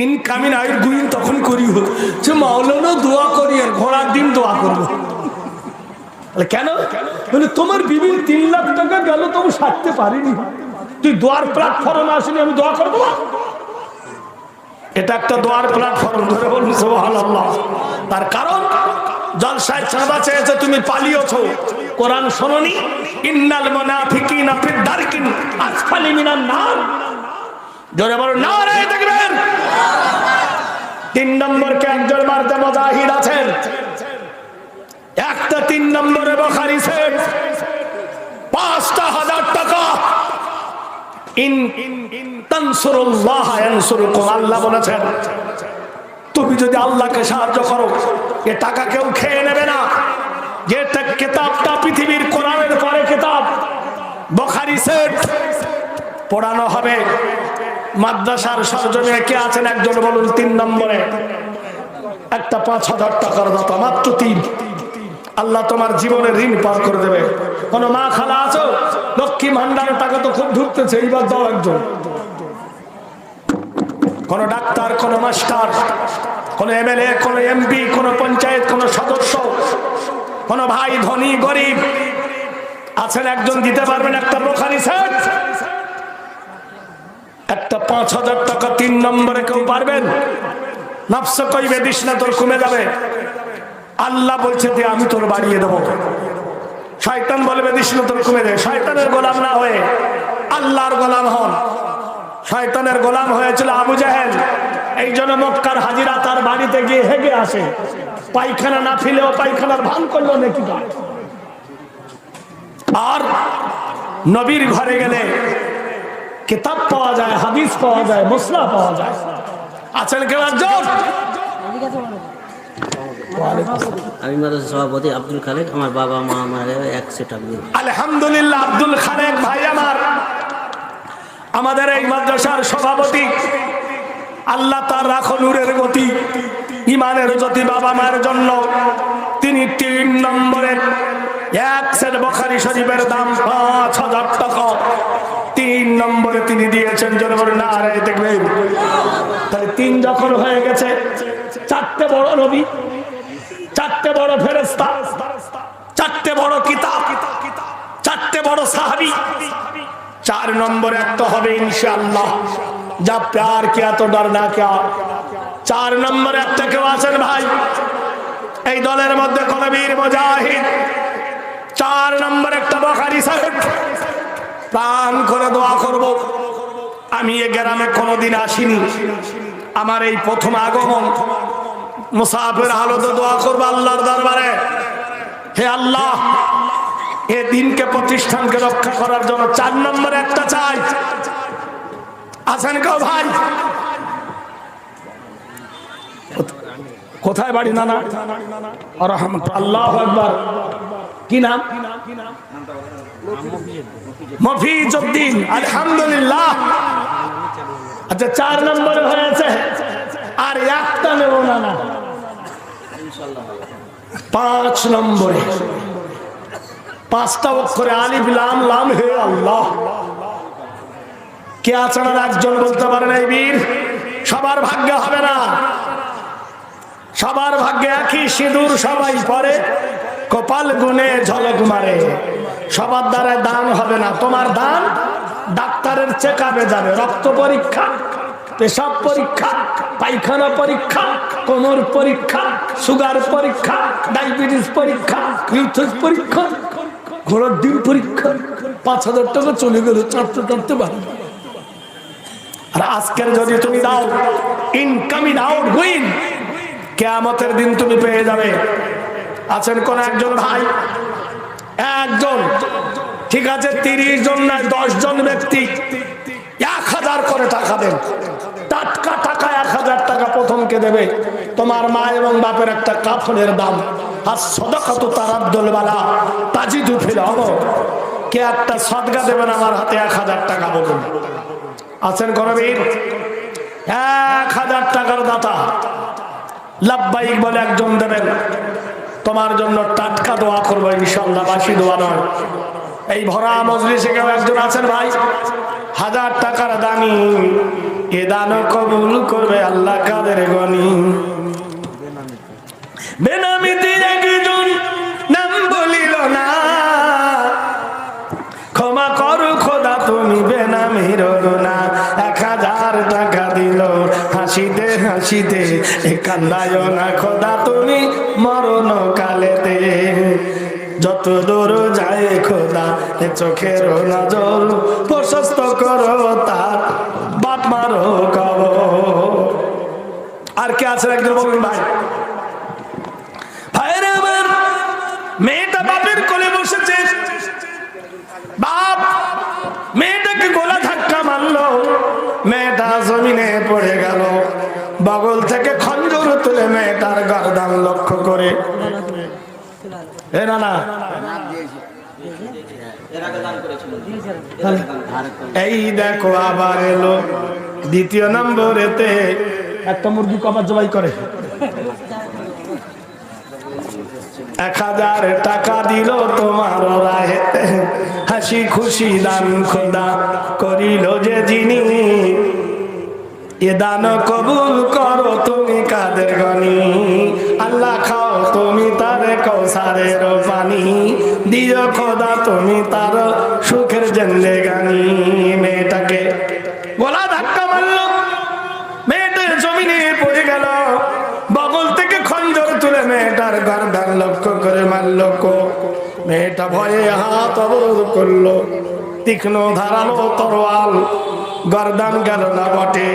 ইনকামিং আইট গুইন তখন করিও যে মাওলানা দোয়া করি, আর ঘোড়ার দিন দোয়া করবো। কেন? বলে তোমার বিবির 3 লাখ টাকা গেল, তো আমি সারতে পারিনি, তুই দোয়ার প্ল্যাটফর্মে আসিনি, আমি দোয়া করবো। এটা একটা দোয়ার প্ল্যাটফর্ম, ধরে বলুন সুবহানাল্লাহ। তার কারণ জলসায় চাঁদা চেয়েছে, তুমি পালিয়েছো, কোরআন শোনোনি? ইন্নাল মুনাফিকিনা ফি দারকিন আসফালি মিনান নার। জোরে বলুন নারে তাকবীর। 3 নম্বর কে একজন মারতে মুজাহিদ আছেন, 3 নম্বরে বুখারী সেট 5,000 টাকা। ইন তানসুরুল্লাহ ইয়ানসুরকুম, আল্লাহ বলেছেন তুমি যদি আল্লাহকে সাহায্য করো এ টাকা কেউ খেয়ে নেবে না। যেটা কিতাবটা পৃথিবীর কোরআনের পরে কিতাব বুখারী সেট পড়ানো হবে। মাদ্রাসার সরজমে কে আছেন একজন বলুন? 3 নম্বরে একটা 5,000 টাকার দাতা, মাত্র 3। আল্লাহ তোমার জীবনের ঋণ পার করে দেবে। কোন মা খালা আছো? লক্ষ্মী ভান্ডারের টাকা তো খুব ঢুকতেছে, এইবার দাও একজন। কোন ডাক্তার, কোন মাস্টার, কোন এমএলএ, কোন এমপি, কোন পঞ্চায়েত, কোন সদস্য, কোন ভাই ধনী গরিব আছেন একজন দিতে পারবেন একটা বুখারী সেট? একটা 5,000 টাকা 3 নম্বরে কেউ পারবেন? নফস কইবে তৃষ্ণা তোর কমে যাবে, আল্লাহ বলছে যে আমি তোর বাড়িয়ে দেবো। শয়তান বলবে তৃষ্ণা তোর কমে যাবে। শয়তানের গোলাম না হয়ে আল্লাহর গোলাম হন। শয়তানের গোলাম হয়েছিল আবু জাহেল, এই জন্য মক্কার হাজিরা তার বাড়িতে গিয়ে হেগে আসে, পায়খানা না ফিলেও পায়খানার ভান করলো নাকি। আর নবীর ঘরে গেলে কিতাব পাওয়া যায়, হাদিস পাওয়া যায়, মসলা পাওয়া যায়। আছেন কেউ একজন? আমি মাদ্রাসা সভাপতি আব্দুল খালেক, আমার বাবা মা আমার এক সেট আপ। আলহামদুলিল্লাহ, আব্দুল খালেক ভাই আমার আমাদের এই মাদ্রাসার সভাপতি। আল্লাহ তার রাখো নূরের গতি, ইমানের জ্যোতি বাবা মায়ের জন্য। তিনি 3 নম্বরে এক সেট বুখারী শরীফের দাম 5,000 টাকা 3 নম্বরে তিনি দিয়েছেন। জোরে বলেন নারে তাকবীর। তাহলে 3 যখন হয়ে গেছে, 4টে বড় নবী, 4টে বড় ফেরেশতা, 4টে বড় কিতাব, 4টে বড় সাহাবী। 4 নম্বরে একটা হবে ইনশাআল্লাহ, যা প্যার কিয়া তো ডর না কিয়া। 4 নম্বরে একটা কেউ আছেন ভাই এই দলের মধ্যে, কোন বীর মুজাহিদ? 4 নম্বরে একটা বুখারী সেট। প্রাণ করে দোয়া করব। আমি এই গ্রামে কোনোদিন আসিনি, আমার এই প্রথম আগমন। মুসাফির হালতে দোয়া করবো আল্লাহর দরবারে, হে আল্লাহ এ দিনকে, প্রতিষ্ঠানকে রক্ষা করার জন্য 4 নম্বরে একটা চাই। আছেন কেউ ভাই? কোথায় বাড়ি? নানা আল্লাহু আকবার। কি নাম? মফিজউদ্দিন। আলহামদুলিল্লাহ। আচ্ছা 4 নম্বরে হয়েছে, আর একটা নেব না। 5 নম্বরে 5টা অক্ষরে আলিফ লাম লাম হে আল্লাহ। কে আছেন আর একজন বলতে পারেন? এই বীর সবার ভাগ্যে হবে না, সবার ভাগ্যে একই সিঁদুর সবাই পরে, কপাল গুনে ঝলক মারে, সবার দ্বারা দান হবে না। তোমার দান ডাক্তারের চেকআপে যাবে, রক্ত পরীক্ষা, পেশাব পরীক্ষা, পায়খানা পরীক্ষা, কোমর পরীক্ষা, সুগার পরীক্ষা, ডায়াবেটিস পরীক্ষা, ইউথিস পরীক্ষা, ঘোড়ার ডিম পরীক্ষা। 5,000 টাকা চলে গেল, চারটে বাড়ি। আর আজকের যদি তুমি দাও ইনকামিং আউট উইন, কিয়ামতের দিন তুমি পেয়ে যাবে। আছেন কোন একজন ভাই? একজন, ঠিক আছে। 30 জন না 10 জন ব্যক্তি 1,000 করে টাকা দেন। টাটকা টাকা 1,000 টাকা প্রথমকে দেবে। তোমার মা এবং বাপের একটা কাফনের দাম। আর সাদাকাতু তারাদ্দুল বালা তাজিদু ফিল আমর। কে একটা সদকা দেবেন আমার হাতে 1,000 টাকা বলুন? আছেন কোন বীর? 1,000 টাকার দাতা লাব্বাইক বলে একজন দেবেন। তোমার জন্য টাটকা দোয়া করবো ইনশাআল্লাহ, বাসি দোয়া নয়। এই ভরা মজলিসে কেউ একজন আছেন ভাই? 1,000 টাকার দানি, এ দান কবুল করবে আল্লাহ কাদের গনি। বেনামিতে একজন নাম বলিল না, ক্ষমা করো খোদা তুমি বেনামির গুনাহ। 1,000 টাকা দিল হাসিতে হাসিতে, এ কান্দায় না খোদা তুমি মরণ কালেতে। যত দূর যায় খোদা এ চোখের নজর, প্রশস্ত করো তার বাপ মারো কবর। আর কে আছে একজন বলুন ভাই? ভাইয়ের আমার মেয়ে বাপ মেয়েটাকে গলা ধাক্কা মারলো, মেয়েটা জমিনে পড়ে গেল। বগল থেকে খঞ্জর তুলে মেয়েটার গর্দান লক্ষ্য করে, এ না না এই দেখো আবার এলো দ্বিতীয় নম্বরেতে। একটা মুরগি কবার জবাই করে? 1000 টাকা দিল তোমার রাহেতে, হাসি খুশি দান খোদা করিল যে যিনি, এ দান কবুল করো তুমি কাদের গনি। আল্লাহ খাও তুমি তার কৌসারের পানি, দিও খোদা তুমি তার সুখের জিন্দেগানি। মেয়েটাকে গলা ধাক্কা মারলো, মেয়েটা জমিনে পড়ে গেল। বগল থেকে খঞ্জর তুলে মেয়েটার গর্দান লক্ষ্য করে মারল। মেয়েটা ভয়ে হাত অবরোধ করলো, তীক্ষ্ণ ধারালো তরোয়াল, গর্দান গেল না বটে।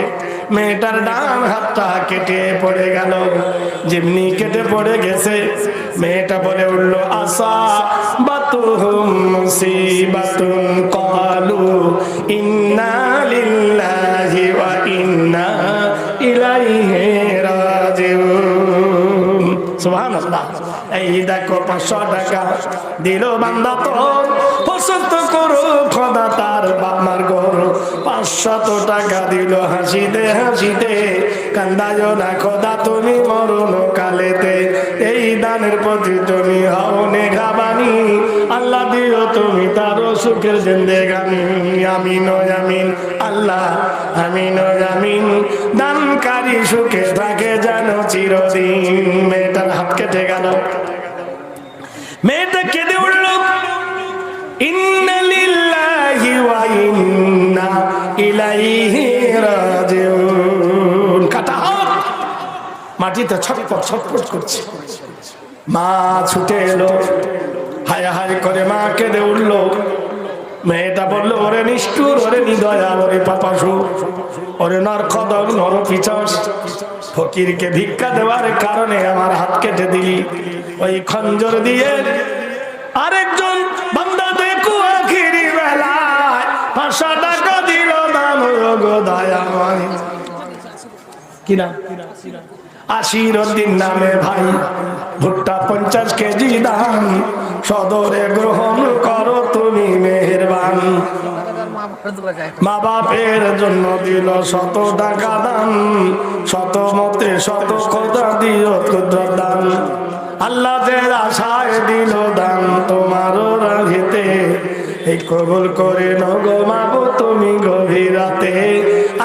মেয়েটার ডান হাতটা কেটে পড়ে গেল। যেমনি কেটে পড়ে গেছে, মেয়েটা বলে উঠলো আসা বাতুহুম মুসিবাতুন ক্বালু ইন্না লিল্লাহি ওয়া ইন্না ইলাইহি রাজিউন। সুবহানাল্লাহ। এই দেখো 500 টাকা দিল বান্দা তোর, পছন্দ করো খোদা তার বাবার ঘর। 500 টাকা দিল হাসিতে হাসিতে, কান্দায় না খোদা তুমি মরণ কালেতে। এই দানের প্রতি তুমি হও নেগাবানি, আল্লাহ দিও তুমি তার সুখের জিন্দেগানি। আমিন ও আমিন আল্লাহ, আমিন ও আমিন। দানকারী সুখে থাকে যেন চিরদিন। মেয়েটার হাত কেটে গেল, মেয়েটা কেঁদে উঠল, ইন্না লিল্লাহি ওয়া ইন্না ইলাইহি রাজিউন। কাটা হাত মাটিতে ছটফট ছটফট করছে। মা ছুটে এলো, হায় হায় করে মা কেঁদে উঠল। মেয়েটা বলল, ওরে নিষ্ঠুর, ওরে নিদয়া, ওরে পাপাসু, ওরে নরখদক নরপিচাস, ফকিরকে ভিক্ষা দেওয়ার কারণে আমার হাত কেটে দিলি। ওই খঞ্জর দিয়ে আরেকজন বান্দা দেখো আখিরি বেলায় 500 টাকা দিল দান গো দয়াময়। কি নাম? আশিরুদ্দিন নামে ভাই, ভুট্টা 50 কেজি দাম, সদরে গ্রহণ করো তুমি মেহেরবান। মা বাপের জন্য দিল 100 টাকা দান, শত মতে শত খোদা দিও ক্ষুদ্র দান। আল্লাহ যে আশায় দিল দান তোমারও রাখিতে, এই কবুল করে নগো মাগো তুমি গভীর রাতে।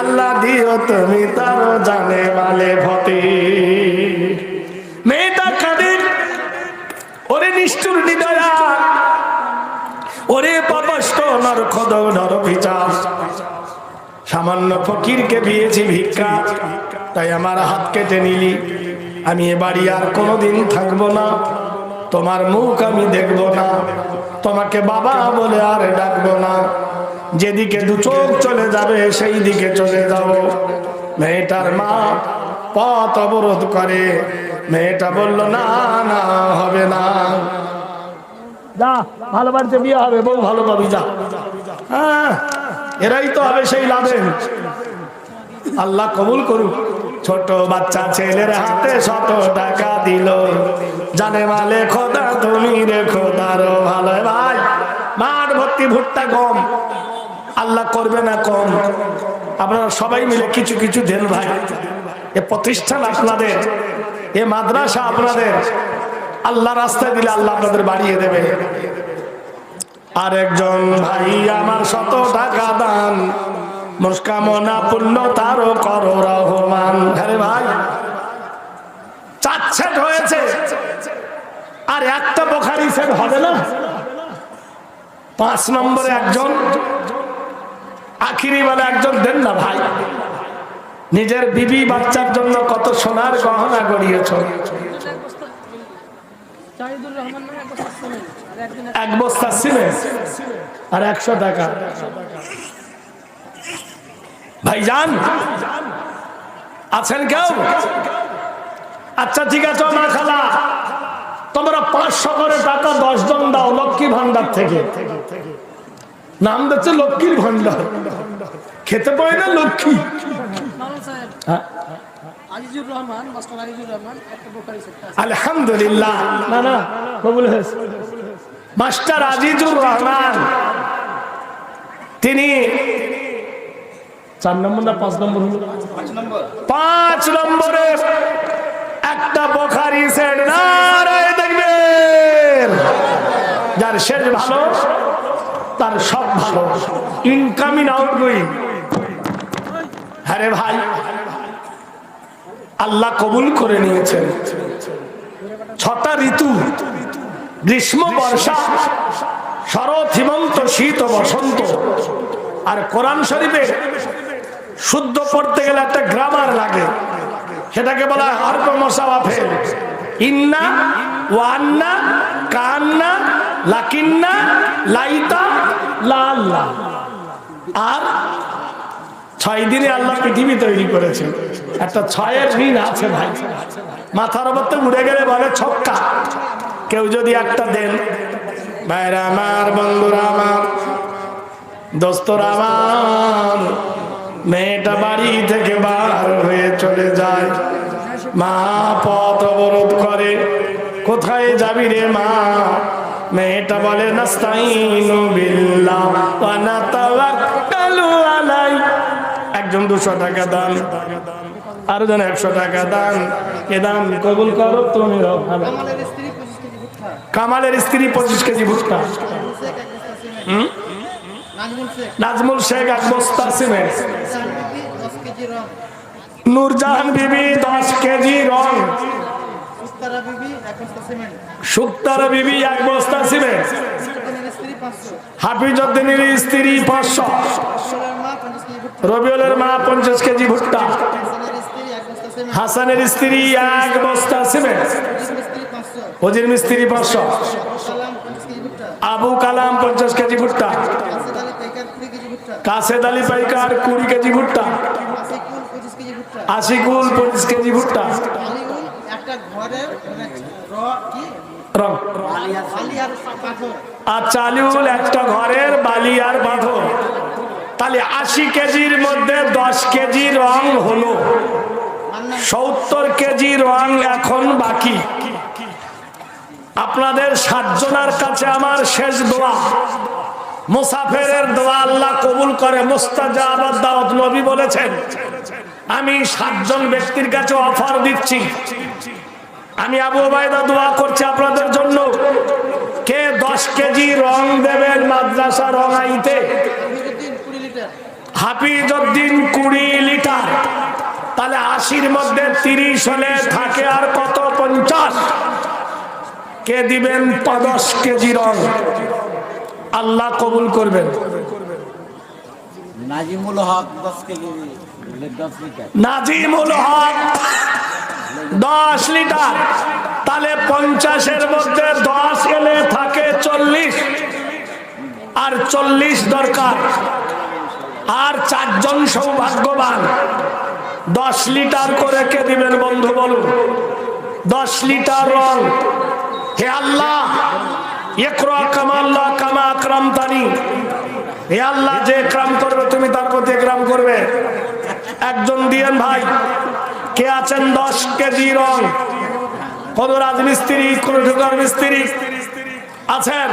আল্লাহ দিও তুমি তার জানে মালে ফতে। মেয়েটা কাঁদে, ওরে নিষ্ঠুর নিদয়া, ওরে পাপাষ্ট নরখদক নরপিচাস, সামান্য ফকিরকে দিয়েছি ভিক্ষা, তাই আমার হাত কেটে নিলি। আমি এ বাড়ি আর কোনোদিন থাকবো না, তোমার মুখ আমি দেখবো না, তোমাকে বাবা বলে আর ডাকবো না। যেদিকে 2 চোখ চলে যাবে সেই দিকে চলে যাব। মেয়েটার মা পথ অবরোধ করে। মেয়েটা বলল, না না হবে না, যা ভালো বাড়িতে বিয়ে হবে, বউ ভালো পাবি, যা। হ্যাঁ, এরাই তো হবে সেই লাভেন। আল্লাহ কবুল করুক। ছোট বাচ্চা ছেলের হাতে 100 টাকা দিল, জানে মালে খোদা তুমি রেখো তারও ভালো। ভাই মাঠ ভর্তি ভুট্টা গম, আল্লাহ করবে না কম। আপনারা সবাই মিলে কিছু কিছু দেন ভাই। এ প্রতিষ্ঠান আপনাদের, এ মাদ্রাসা আপনাদের, আল্লাহ রাস্তায় দিলে আল্লাহ আপনাদের বাড়িয়ে দেবে। আরেকজন ভাই আমার 100 টাকা দান, মনস্কামনা পূর্ণ তারও করো রহমান। আরে ভাই চাচ্ছেট হয়েছে, আর একটা বোখারি সেট হবে না। 5 নম্বরে একজন, আখিরি বেলা একজন দেন না ভাই। নিজের বিবি বাচ্চার জন্য কত সোনার গহনা গড়িয়েছ। 1 বস্তা সিমেন্ট আর 100 টাকা। ভাইজান আছেন কেউ? আচ্ছা ঠিক আছে মা খালা, তোমরা 500 করে টাকা 10 জন দাও লক্ষ্মী ভান্ডার থেকে। নাম দিচ্ছে লক্ষ্মীর ভান্ডার, খেতে পায় না লক্ষ্মী। হ্যাঁ? আজিজুর রহমান, মাস্টার আজিজুর রহমান, একটা বোকারি সেক্টর আছে। আলহামদুলিল্লাহ, না না কবুল হয়েছে। মাস্টার আজিজুর রহমান তিনি 4 নম্বর না 5 নম্বর হলো? 5 নম্বরে একটা বোখারি সেট নারায়ে দেখবেন। যার শেষ ভালো তার সব ভালো, ইনকামিং আউটগোয়িং। আরে ভাই, আল্লাহ কবুল করে নিয়েছেন। 6টা ঋতু, গ্রীষ্ম, বর্ষা, শরৎ, হেমন্ত, শীত ও বসন্ত। আর কোরআন শরীফে শুদ্ধ পড়তে গেলে একটা গ্রামার লাগে, সেটাকে বলা হয় হরফ মুসাওয়াফেল। ইন্না, ওয়ান্না, কান্না, লাকিন্না, লাইতা, লাল্লা। আর 6 দিনে আল্লাহ পৃথিবী তৈরি করেছে। একটা 6-এর ঋণ আছে ভাই, মাথার উপর তো উড়ে গেলে বলে ছক্কা। কেউ যদি একটা দেন, ভাইরা আমার, বন্ধুরা আমার, দোস্তরা আমার, মেয়েটা বাড়ি থেকে বার হয়ে চলে যায়, মা পথ অবরোধ করে, কোথায় যাবি রে মা? মেয়েটা বলে নাস্তাইনু বিল্লাহ ওয়া নাতাওয়াক্কালু আলাই। একজন 200 টাকা দান, আরো জন 100 টাকা দান। এ দান কবুল করো তুমি। কামালের স্ত্রী 25 কেজি ভুট্টা। নাজমুল শেখ 1 বস্তা সিমেন্ট। নূরজাহান বিবি 10 কেজি রং। সুক্তারা বিবি 1 বস্তা সিমেন্ট। হাফিজউদ্দিনের স্ত্রী 500। রবিউলের মা 50 কেজি ভুট্টা। হাসানের স্ত্রী 1 বস্তা সিমেন্ট। ওজির মিস্ত্রি 500। আবু কালাম 50 কেজি ভুট্টা। কাসেদ আলী পাইকার 20 কেজি ভুট্টা। আশিকুল 25 কেজি ভুট্টা। আচ্ছা, আলিউল একটা ঘরের বালি আর পাথর। তাহলে 80 কেজির মধ্যে 10 কেজি রং হলো, 70 কেজি রং এখন বাকি। আপনাদের 7 জনের কাছে আমার শেষ দোয়া, মুসাফিরের দোয়া আল্লাহ কবুল করে। মুস্তাজাবাত দাওয়াত নবী বলেছেন। আমি 7 জন ব্যক্তির কাছে অফার দিচ্ছি। আমি আবু ওবায়দা দোয়া করছি আপনাদের জন্য। কে 10 কেজি রং দেবেন মাদ্রাসা রঙাইতে? হাফিজউদ্দিন 20 লিটার। তাহলে 80-র মধ্যে 30 হলে থাকে আর কত? 50। কে দিবেন 10 কেজি রং? আল্লাহ কবুল করবেন। নাজিমুল হক 10 কেজি, 10 লিটার। নাজিমুল হক 10 লিটার। তাহলে 50-এর মধ্যে 10 এলে থাকে 40, আর 40 দরকার। আর 4 জন সৌভাগ্যবান। 10 লিটার করে কে দিবেন বন্ধু বলুন? 10 লিটার রং। হে আল্লাহ, ইকরা কামাল্লাহ কামা আকরামতানি। হে আল্লাহ, যে একরাম করবে তুমি তার প্রতি একরাম করবে। একজন দিয়েন ভাই। কে আছেন 10 কেজি রং? কোন রাজমিস্ত্রি, কোন ঢোকার মিস্ত্রি আছেন?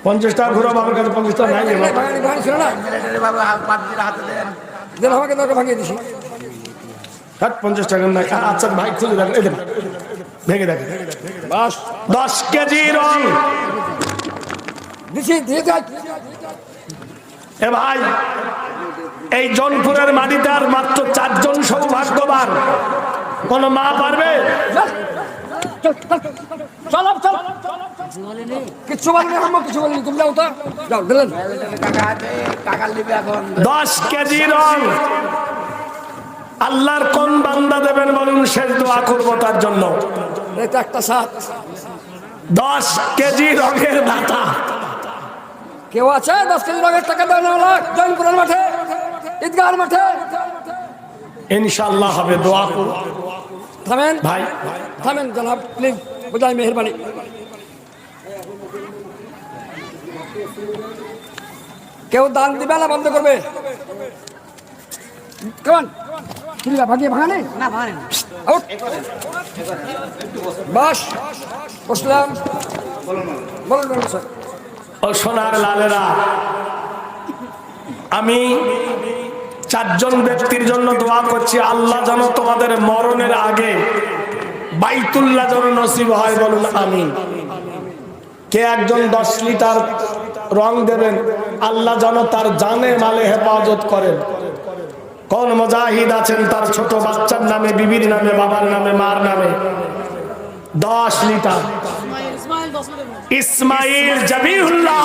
50 টাকা ঘুরো বাবার কাছে। 50 টাকা নাই আমাকে ভাঙিয়ে দিছি। 50 টাকা নাই। আচ্ছা ভাই খুঁজে দেখেন, ভেঙে দেখেন। 10 কেজি রং এ ভাই, এই জনপুরের মাটিতে আর মাত্র 4 জন সৌভাগ্যবান। কোন মা পারবে? কিছু বলেনি, কিছু বলেনি। তুমি যাও তো, যাও দিলেন। 10 কেজি রং আল্লাহর কোন বান্দা দেবেন বলুন? শেষ দোয়া করবো তার জন্য। এটা একটা 7। 10 কেজি রঙের দাতা কেউ আছে? 10 কেজি রঙের টাকা দেওয়া জয়নপুরের মাঠে, ঈদগাহের মাঠে। ইনশাআল্লাহ হবে, দোয়া করুন। থামেন ভাই, থামেন জনাব, প্লিজ, বুঝাই মেহরবানি। কেউ দান দিবে না বন্ধ করবে? কেমন ভাগিয়ে ভাঙা নেই না ভাই আউট। বাস বসলাম। বলুন স্যার। ও সোনার লালেরা, আমি 4 জন ব্যক্তির জন্য দোয়া করছি, আল্লাহ যেন তোমাদের মরণের আগে বাইতুল্লাহ যেন নসিব হয়, বলুন আমিন। কে একজন 10 লিটার রং দেবেন, আল্লাহ যেন তার জানে মালে হেফাজত করেন। কোন মুজাহিদ আছেন তার ছোট বাচ্চার নামে, বিবির নামে, বাবার নামে, মার নামে 10 লিটার? ইসমাইল জাবিহুল্লাহ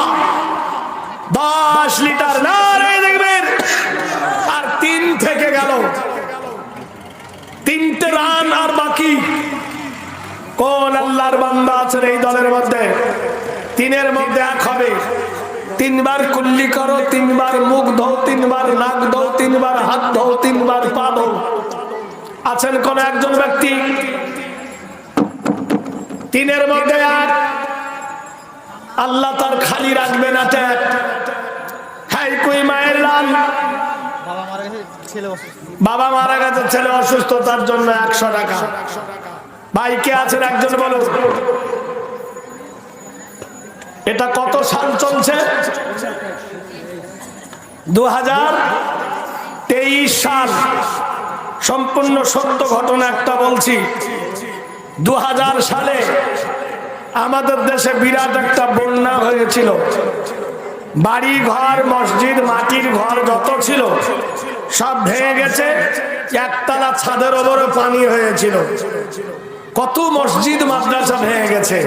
10 লিটার নারে দেখবেন। আর 3 থেকে গেল, 3টে রান আর বাকি। কোন আল্লাহর বান্দা আছেন এই দলের মধ্যে? 3-এর মধ্যে 1 হবে। 3 বার কুল্লি করো, 3 বার মুখ ধো, 3 বার নাক ধো, 3 বার হাত ধো, 3 বার পা ধো। আছেন কোন একজন ব্যক্তি? 3-এর মধ্যে 1। আল্লাহ তার খালি রাখবে না। হ্যাঁ, কই মায়ের লাল? বাবা মারা গেছে, ছেলে অসুস্থ, তার জন্য 100 টাকা। ভাই কে আছেন একজন বলুন? এটা কত সাল চলছে? 2023 সাল। সম্পূর্ণ সত্য ঘটনা একটা বলছি। 2000 সালে আমাদের দেশে বিরাট একটা বন্যা হয়েছিল। বাড়ি ঘর, মসজিদ, মাটির ঘর যত ছিল সব ভেঙে গেছে। একতলা ছাদের ওপরে পানি হয়েছিল। কত মসজিদ মাদ্রাসা ভেঙে গেছে।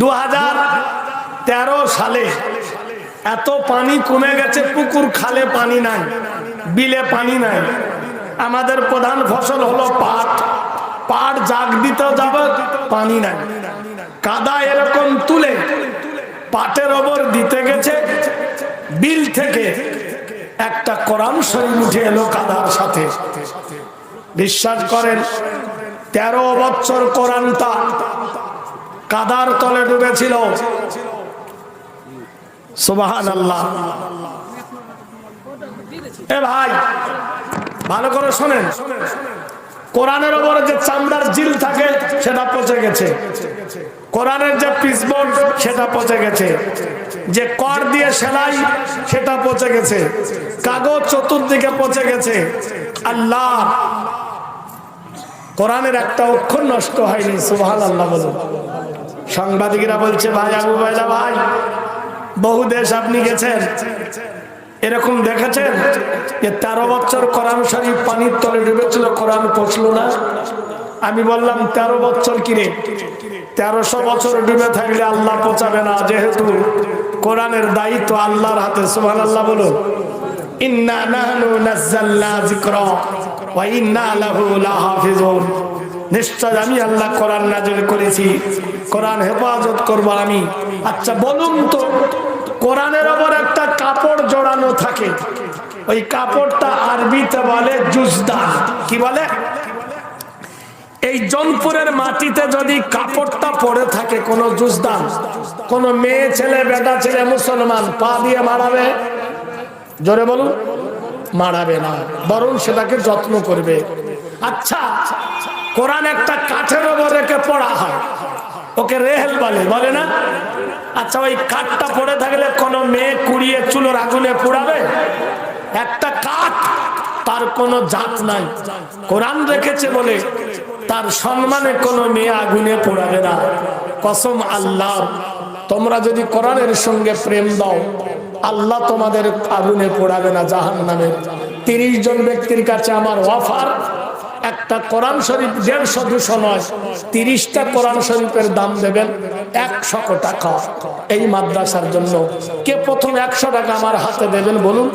2013 সালে এত পানি কমে গেছে, পুকুর খালে পানি নাই, বিলে পানি নাই। আমাদের প্রধান ফসল হলো পাট। পাট জাগ দিতেও যাবে, পানি নাই। কাদা এরকম তুলে পাটের ওপর দিতে গেছে, বিল থেকে একটা কোরআন শরীফ উঠে এলো কাদার সাথে। বিশ্বাস করেন, 13 বছর কোরআনটা কাদার তলে ডুবেছিল। সুবহানাল্লাহ। এ ভাই ভালো করে শোনেন, কোরআনের উপরে যে চামড়ার জিল থাকে সেটা পচে গেছে। কোরআনের যে পিসবোর্ড সেটা পচে গেছে। যে কর দিয়ে সেলাই সেটা পচে গেছে। কাগজ চতুর্দিকে পচে গেছে। আল্লাহ, কোরআনের একটা অক্ষর নষ্ট হয়নি। সুবহানাল্লাহ বলুন। সাংবাদিকরা বলছে, ভাই আবু বাইদা ভাই, বহু দেশ আপনি গেছেন, এরকম দেখেছেন যে 13 বছর কোরআন শরীফ পানির তলে ডুবেছিল, কোরআন পৌঁছলো না? আমি বললাম 13 বছর কিরে, 1300 বছর ডুবে থাকলে আল্লাহ পৌঁছাবে না, যেহেতু কোরআনের দায়িত্ব আল্লাহর হাতে। সুবহানাল্লাহ বলুন। ইন্না নাহনু নাযালনা যিকরা ওয়া ইন্না লাহু লাহাফিজুন। নিশ্চয় আমি আল্লাহ কোরআন নাযিল করেছি, কোরআন হেফাজত করব আমি। আচ্ছা বলুন তো, কোরআনের ওপর একটা কাপড় জড়ানো থাকে, ওই কাপড়টা আরবিতে বলে জুজদান। কি বলে? এই জনপুরের মাটিতে যদি কাপড়টা পড়ে থাকে, কোন জুজদান, কোন মেয়ে ছেলে, বেটা ছেলে, মুসলমান পা দিয়ে মারাবে? জোরে বলুন। মারাবে না, বরং সেটাকে যত্ন করবে। আচ্ছা, কোরআন একটা কাঠের ওপর রেখে পড়া হয়, ওকে রেহেল বলে, বলে না? আচ্ছা, ওই কাঠটা পড়ে থাকলে কোন মেয়ে কুড়িয়ে চুলোর আগুনে পোড়াবে? একটা কাঠ, তার কোনো জাত নাই। কোরআন রেখেছে বলে তার সম্মানে কোনো মেয়ে আগুনে পোড়াবে না। কসম আল্লাহ, তোমরা যদি কোরআনের সঙ্গে প্রেম দাও, আল্লাহ তোমাদের আগুনে পোড়াবে না, জাহান্নামের। 30 জন ব্যক্তির কাছে আমার অফার, একটা কোরআন শরীফ 150-200 নয়, 30টা কোরআন শরীফের দাম দেবেন 100 টাকা এই মাদ্রাসার জন্য। কে প্রথম 100 টাকা আমার হাতে দেবেন বলুন,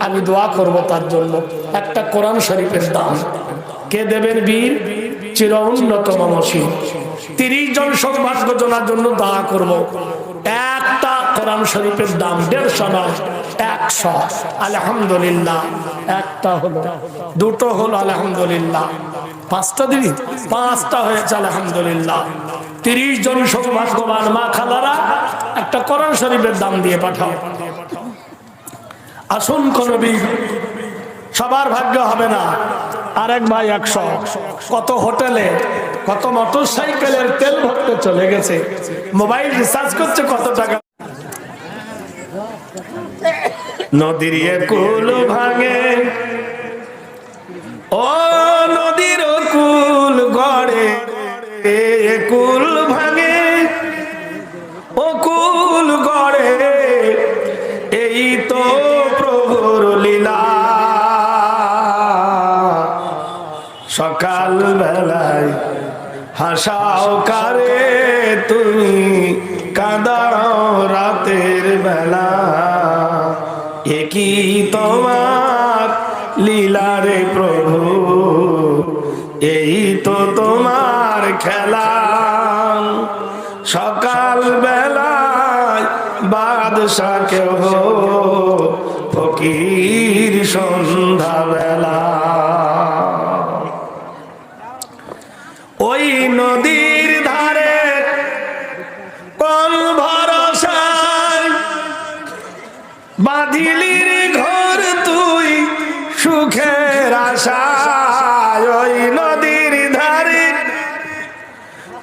আমি দোয়া করব তার জন্য। একটা কোরআন শরীফের দাম কে দেবেন? বীর চির উন্নতম মসজিদ। 30 জন সৌভাগ্যজনার জন্য দোয়া করব। একটা কোরআন শরীফের দাম 150 নয়, 100। আলহামদুলিল্লাহ, একটা হলো, দুটো হলো, আলহামদুলিল্লাহ। 5টা দিবি? 5টা হয়েছে, আলহামদুলিল্লাহ। 30 জন সৌভাগ্যবান মা খালারা একটা কোরআন শরীফের দাম দিয়ে পাঠাও। আসুন কোন বীর, সবার ভাগ্য হবে না। আরেক ভাই 100, কত হোটেলে কত মোটর সাইকেলের তেল ভরতে চলে গেছে, মোবাইল রিচার্জ করছে কত টাকা। নদীর কুল ভাঙে, ও নদীর কুল গড়ে, কুল ভাঙে ও কুল গড়ে, এই তো প্রভুর লীলা। সকাল বেলায় হাসাও কারে তুমি, কাঁদাও রাতের বেলা, একই তোমার লীলা রে প্রভু, এই তো তোমার খেলা। সকাল বেলায় বাদশা কেহ, ফকির সন্ধ্যা বেলা। ওই নদীর ধারে কোন ভরসায় বাঁধিলির ঘর তুই সুখের আশায়। ওই নদীর ধারে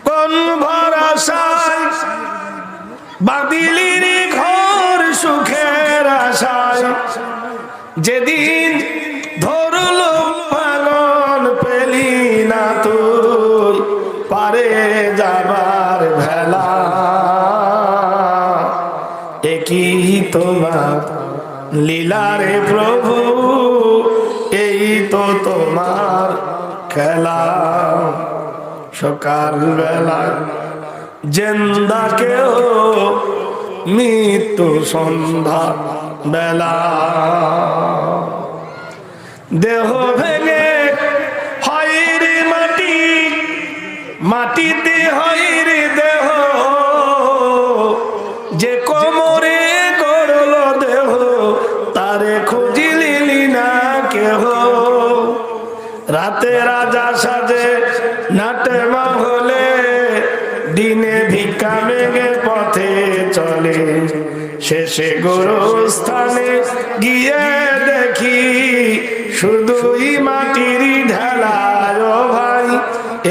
কোন ভরসায় বাঁধিলির ঘর সুখের আশায়। যেদিন ধরল ভাঙন পেলি না তুই, পারে যাবার ভেলা, একই তোমার লীলা রে প্রভু, এই তো তোমার খেলা। সকাল বেলা জেন্দা কেউ, মৃত্যু সন্ধ্যা বেলা। দেহ ভেঙে হয় রে মাটি, মাটিতে হয় রে দেহ, যে কোমরে গড়ল দেহ, তারে খুঁজিলি না কেহ। রাতে রাজা সাজে নাটে মহলে, দিনে ভিক্ষা মেঘে পথে চলে, শেষে গোরস্থানে গিয়ে দেখি শুধুই মাটির ঢেলায়। ও ভাই,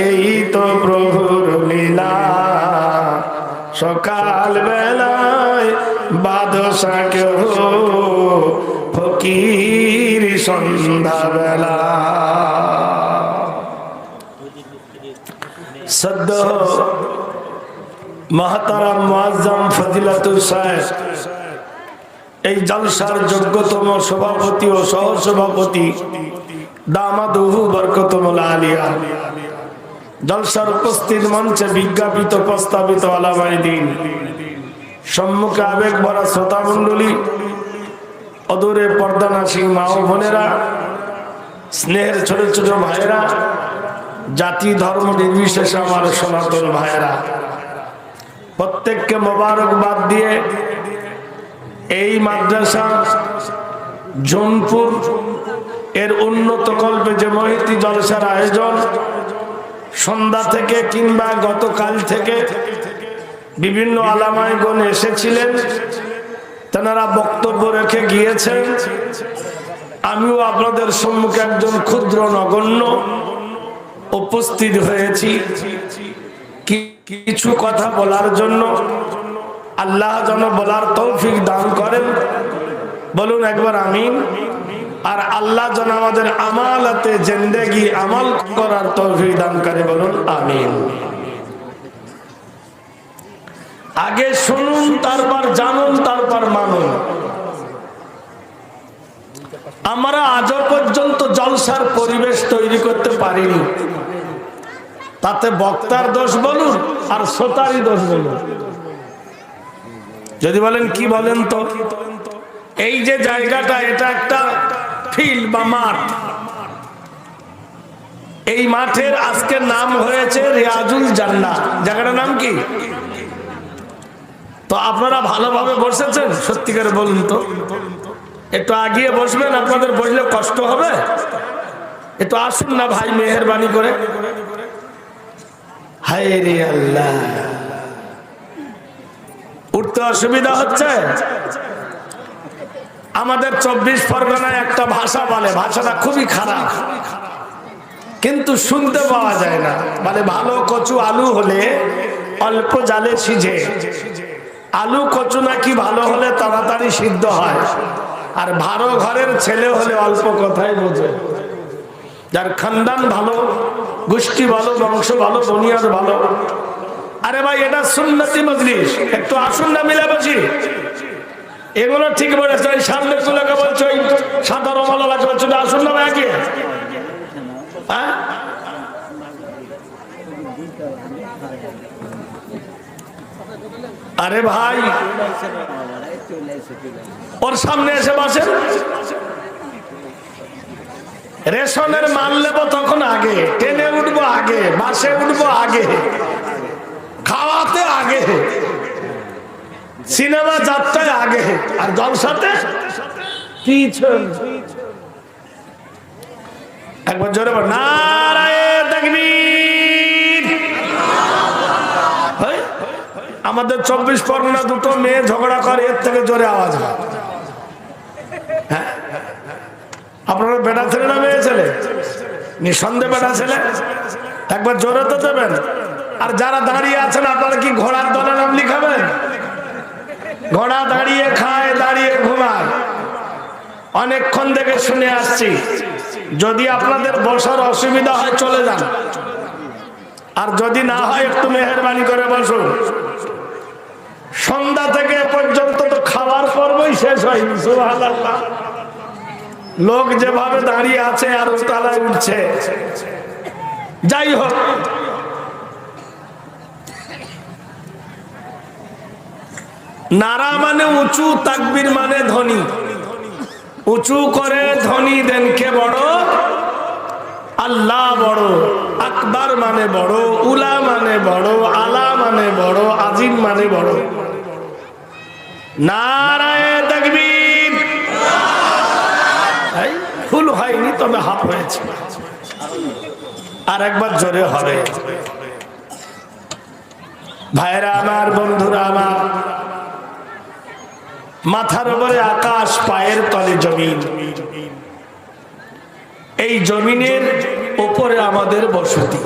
এই তো প্রভুর লীলা। সকাল বেলায় বাদশা কেহ, ফকির সন্ধ্যা বেলা। সদ্য মহতারাম মুআজ্জম ফজিলাতুল সাহেব, এই জলসার যোগ্যতম সভাপতি ও সহসভাপতি, দামাদুহু বরকতুল আলিয়া, জলসার উপস্থিত মঞ্চে বিজ্ঞাপিত প্রস্তাবিত আলামায়ে দ্বীন, সম্মুখে আবেগ ভরা শ্রোতা মণ্ডলী, অদূরে পর্দানাসী মা ও বোনেরা, স্নেহের ছোট ছোট ভাইয়েরা, জাতি ধর্ম নির্বিশেষে আমার সনাতন ভাইয়েরা, প্রত্যেককে মোবারকবাদ দিয়ে এই মাদ্রাসা জোনপুর এর উন্নত কল্পে যে মহিতি জলসার আয়োজন, সন্ধ্যা থেকে কিংবা গতকাল থেকে বিভিন্ন আলামায়গণ এসেছিলেন, তেনারা বক্তব্য রেখে গিয়েছেন। আমিও আপনাদের সম্মুখে একজন ক্ষুদ্র নগণ্য উপস্থিত হয়েছি কিছু কথা বলার জন্য। আল্লাহ যেন বলার তৌফিক দান করেন, বলুন একবার আমিন। আর আল্লাহ যেন আমাদের আমালাতে জিন্দেগি আমল করার তৌফিক দান করে, বলুন আমিন। আগে শুনুন, তারপর জানুন, তারপর মানুন। আমরা আজও পর্যন্ত জলসার পরিবেশ তৈরি করতে পারিনি, তাতে বক্তার দোষ বলুন আর শ্রোতারই দোষ বলুন। যদি বলেন কি বলেন তো, এই যে জায়গাটা, এটা একটা ফিল্ড বা মাঠ। এই মাঠের আজকের নাম হয়েছে রিয়াজুল জান্নাহ। জায়গাটার নাম কি? তো আপনারা ভালোভাবে বসেছেন? সত্যিকারে বলুন তো, একটু আগিয়ে বসবেন, আপনাদের বসলে কষ্ট হবে। একটু আসুন না ভাই, মেহেরবানি করে হায় রে আল্লাহ, উঠতে অসুবিধা হচ্ছে। আমাদের 24 পরগনায় একটা ভাষা বলে, ভাষাটা খুবই খারাপ কিন্তু শুনতে পাওয়া যায় না। মানে ভালো কচু আলু হলে অল্প জালে সিঝে, আলু কচু নাকি ভালো হলে তাড়াতাড়ি সিদ্ধ হয়, আর ভালো ঘরের ছেলে হলে অল্প কথাই বোঝে। যার খানদান ভালো, গোষ্ঠী ভালো, বংশ ভালো, বুনিয়াদ ভালো। আরে ভাই এটা সুন্নতি মজলিস, একটু আসুন না মিলে বসি। এগুলো ঠিক বলেছে, ওই সামনে গুলোকে বলছো ওই সাদা রমালা লাগবে, চলে আসুন না ভাই আগে। হ্যাঁ আরে ভাই ওর সামনে এসে বসেন। রেশনের মাল নেবো তখন আগে, ট্রেনে উঠবো আগে, বাসে উঠবো আগে, খাওয়াতে আগে, সিনেমা যাত্রায় আগে, আর জলসাতে পিছন। একবার জোরে বল নারায়ে তাকবীর। আমাদের 24 পরগনা দুটো মেয়ে ঝগড়া করে, এর থেকে জোরে আওয়াজ হয়। হ্যাঁ আপনারা বেটা ছেলে না মেয়ে ছেলে? নিঃসন্দেহে বেটা ছেলে। একবার জোরে তো দেবেন। আর যারা দাঁড়িয়ে আছেন আপনারা কি ঘোড়ার দলে নাম লিখাবেন? ঘোড়া দাঁড়িয়ে খায়, দাঁড়িয়ে ঘুমায়। অনেকক্ষণ থেকে শুনে আসছি, যদি আপনাদের বসার অসুবিধা হয় চলে যান, আর যদি না হয় একটু মেহেরবানি করে বসুন। সন্ধ্যা থেকে পর্যন্ত তো খাবার পর্বই শেষ হয়নি। সুবহানাল্লাহ, লোক যেভাবে দাঁড়িয়ে আছে আর তালায় উঠছে। যাই হোক, নারা মানে উঁচু, তাকবীর মানে ধ্বনি। উঁচু করে ধ্বনি দেন কে বড়? আল্লাহ বড়। আকবার মানে বড়, উলা মানে বড়, আলা মানে বড়, আজিম মানে বড়। নারায়ে তাকবীর। ফুল হয়নি, তবে হাফ হয়েছে। আর একবার জোরে হবে। ভাইরা আমার, বন্ধুরা আমার, মাথার উপরে আকাশ, পায়ের তলে জমিন। এই জমিনের উপরে আমাদের বসতি।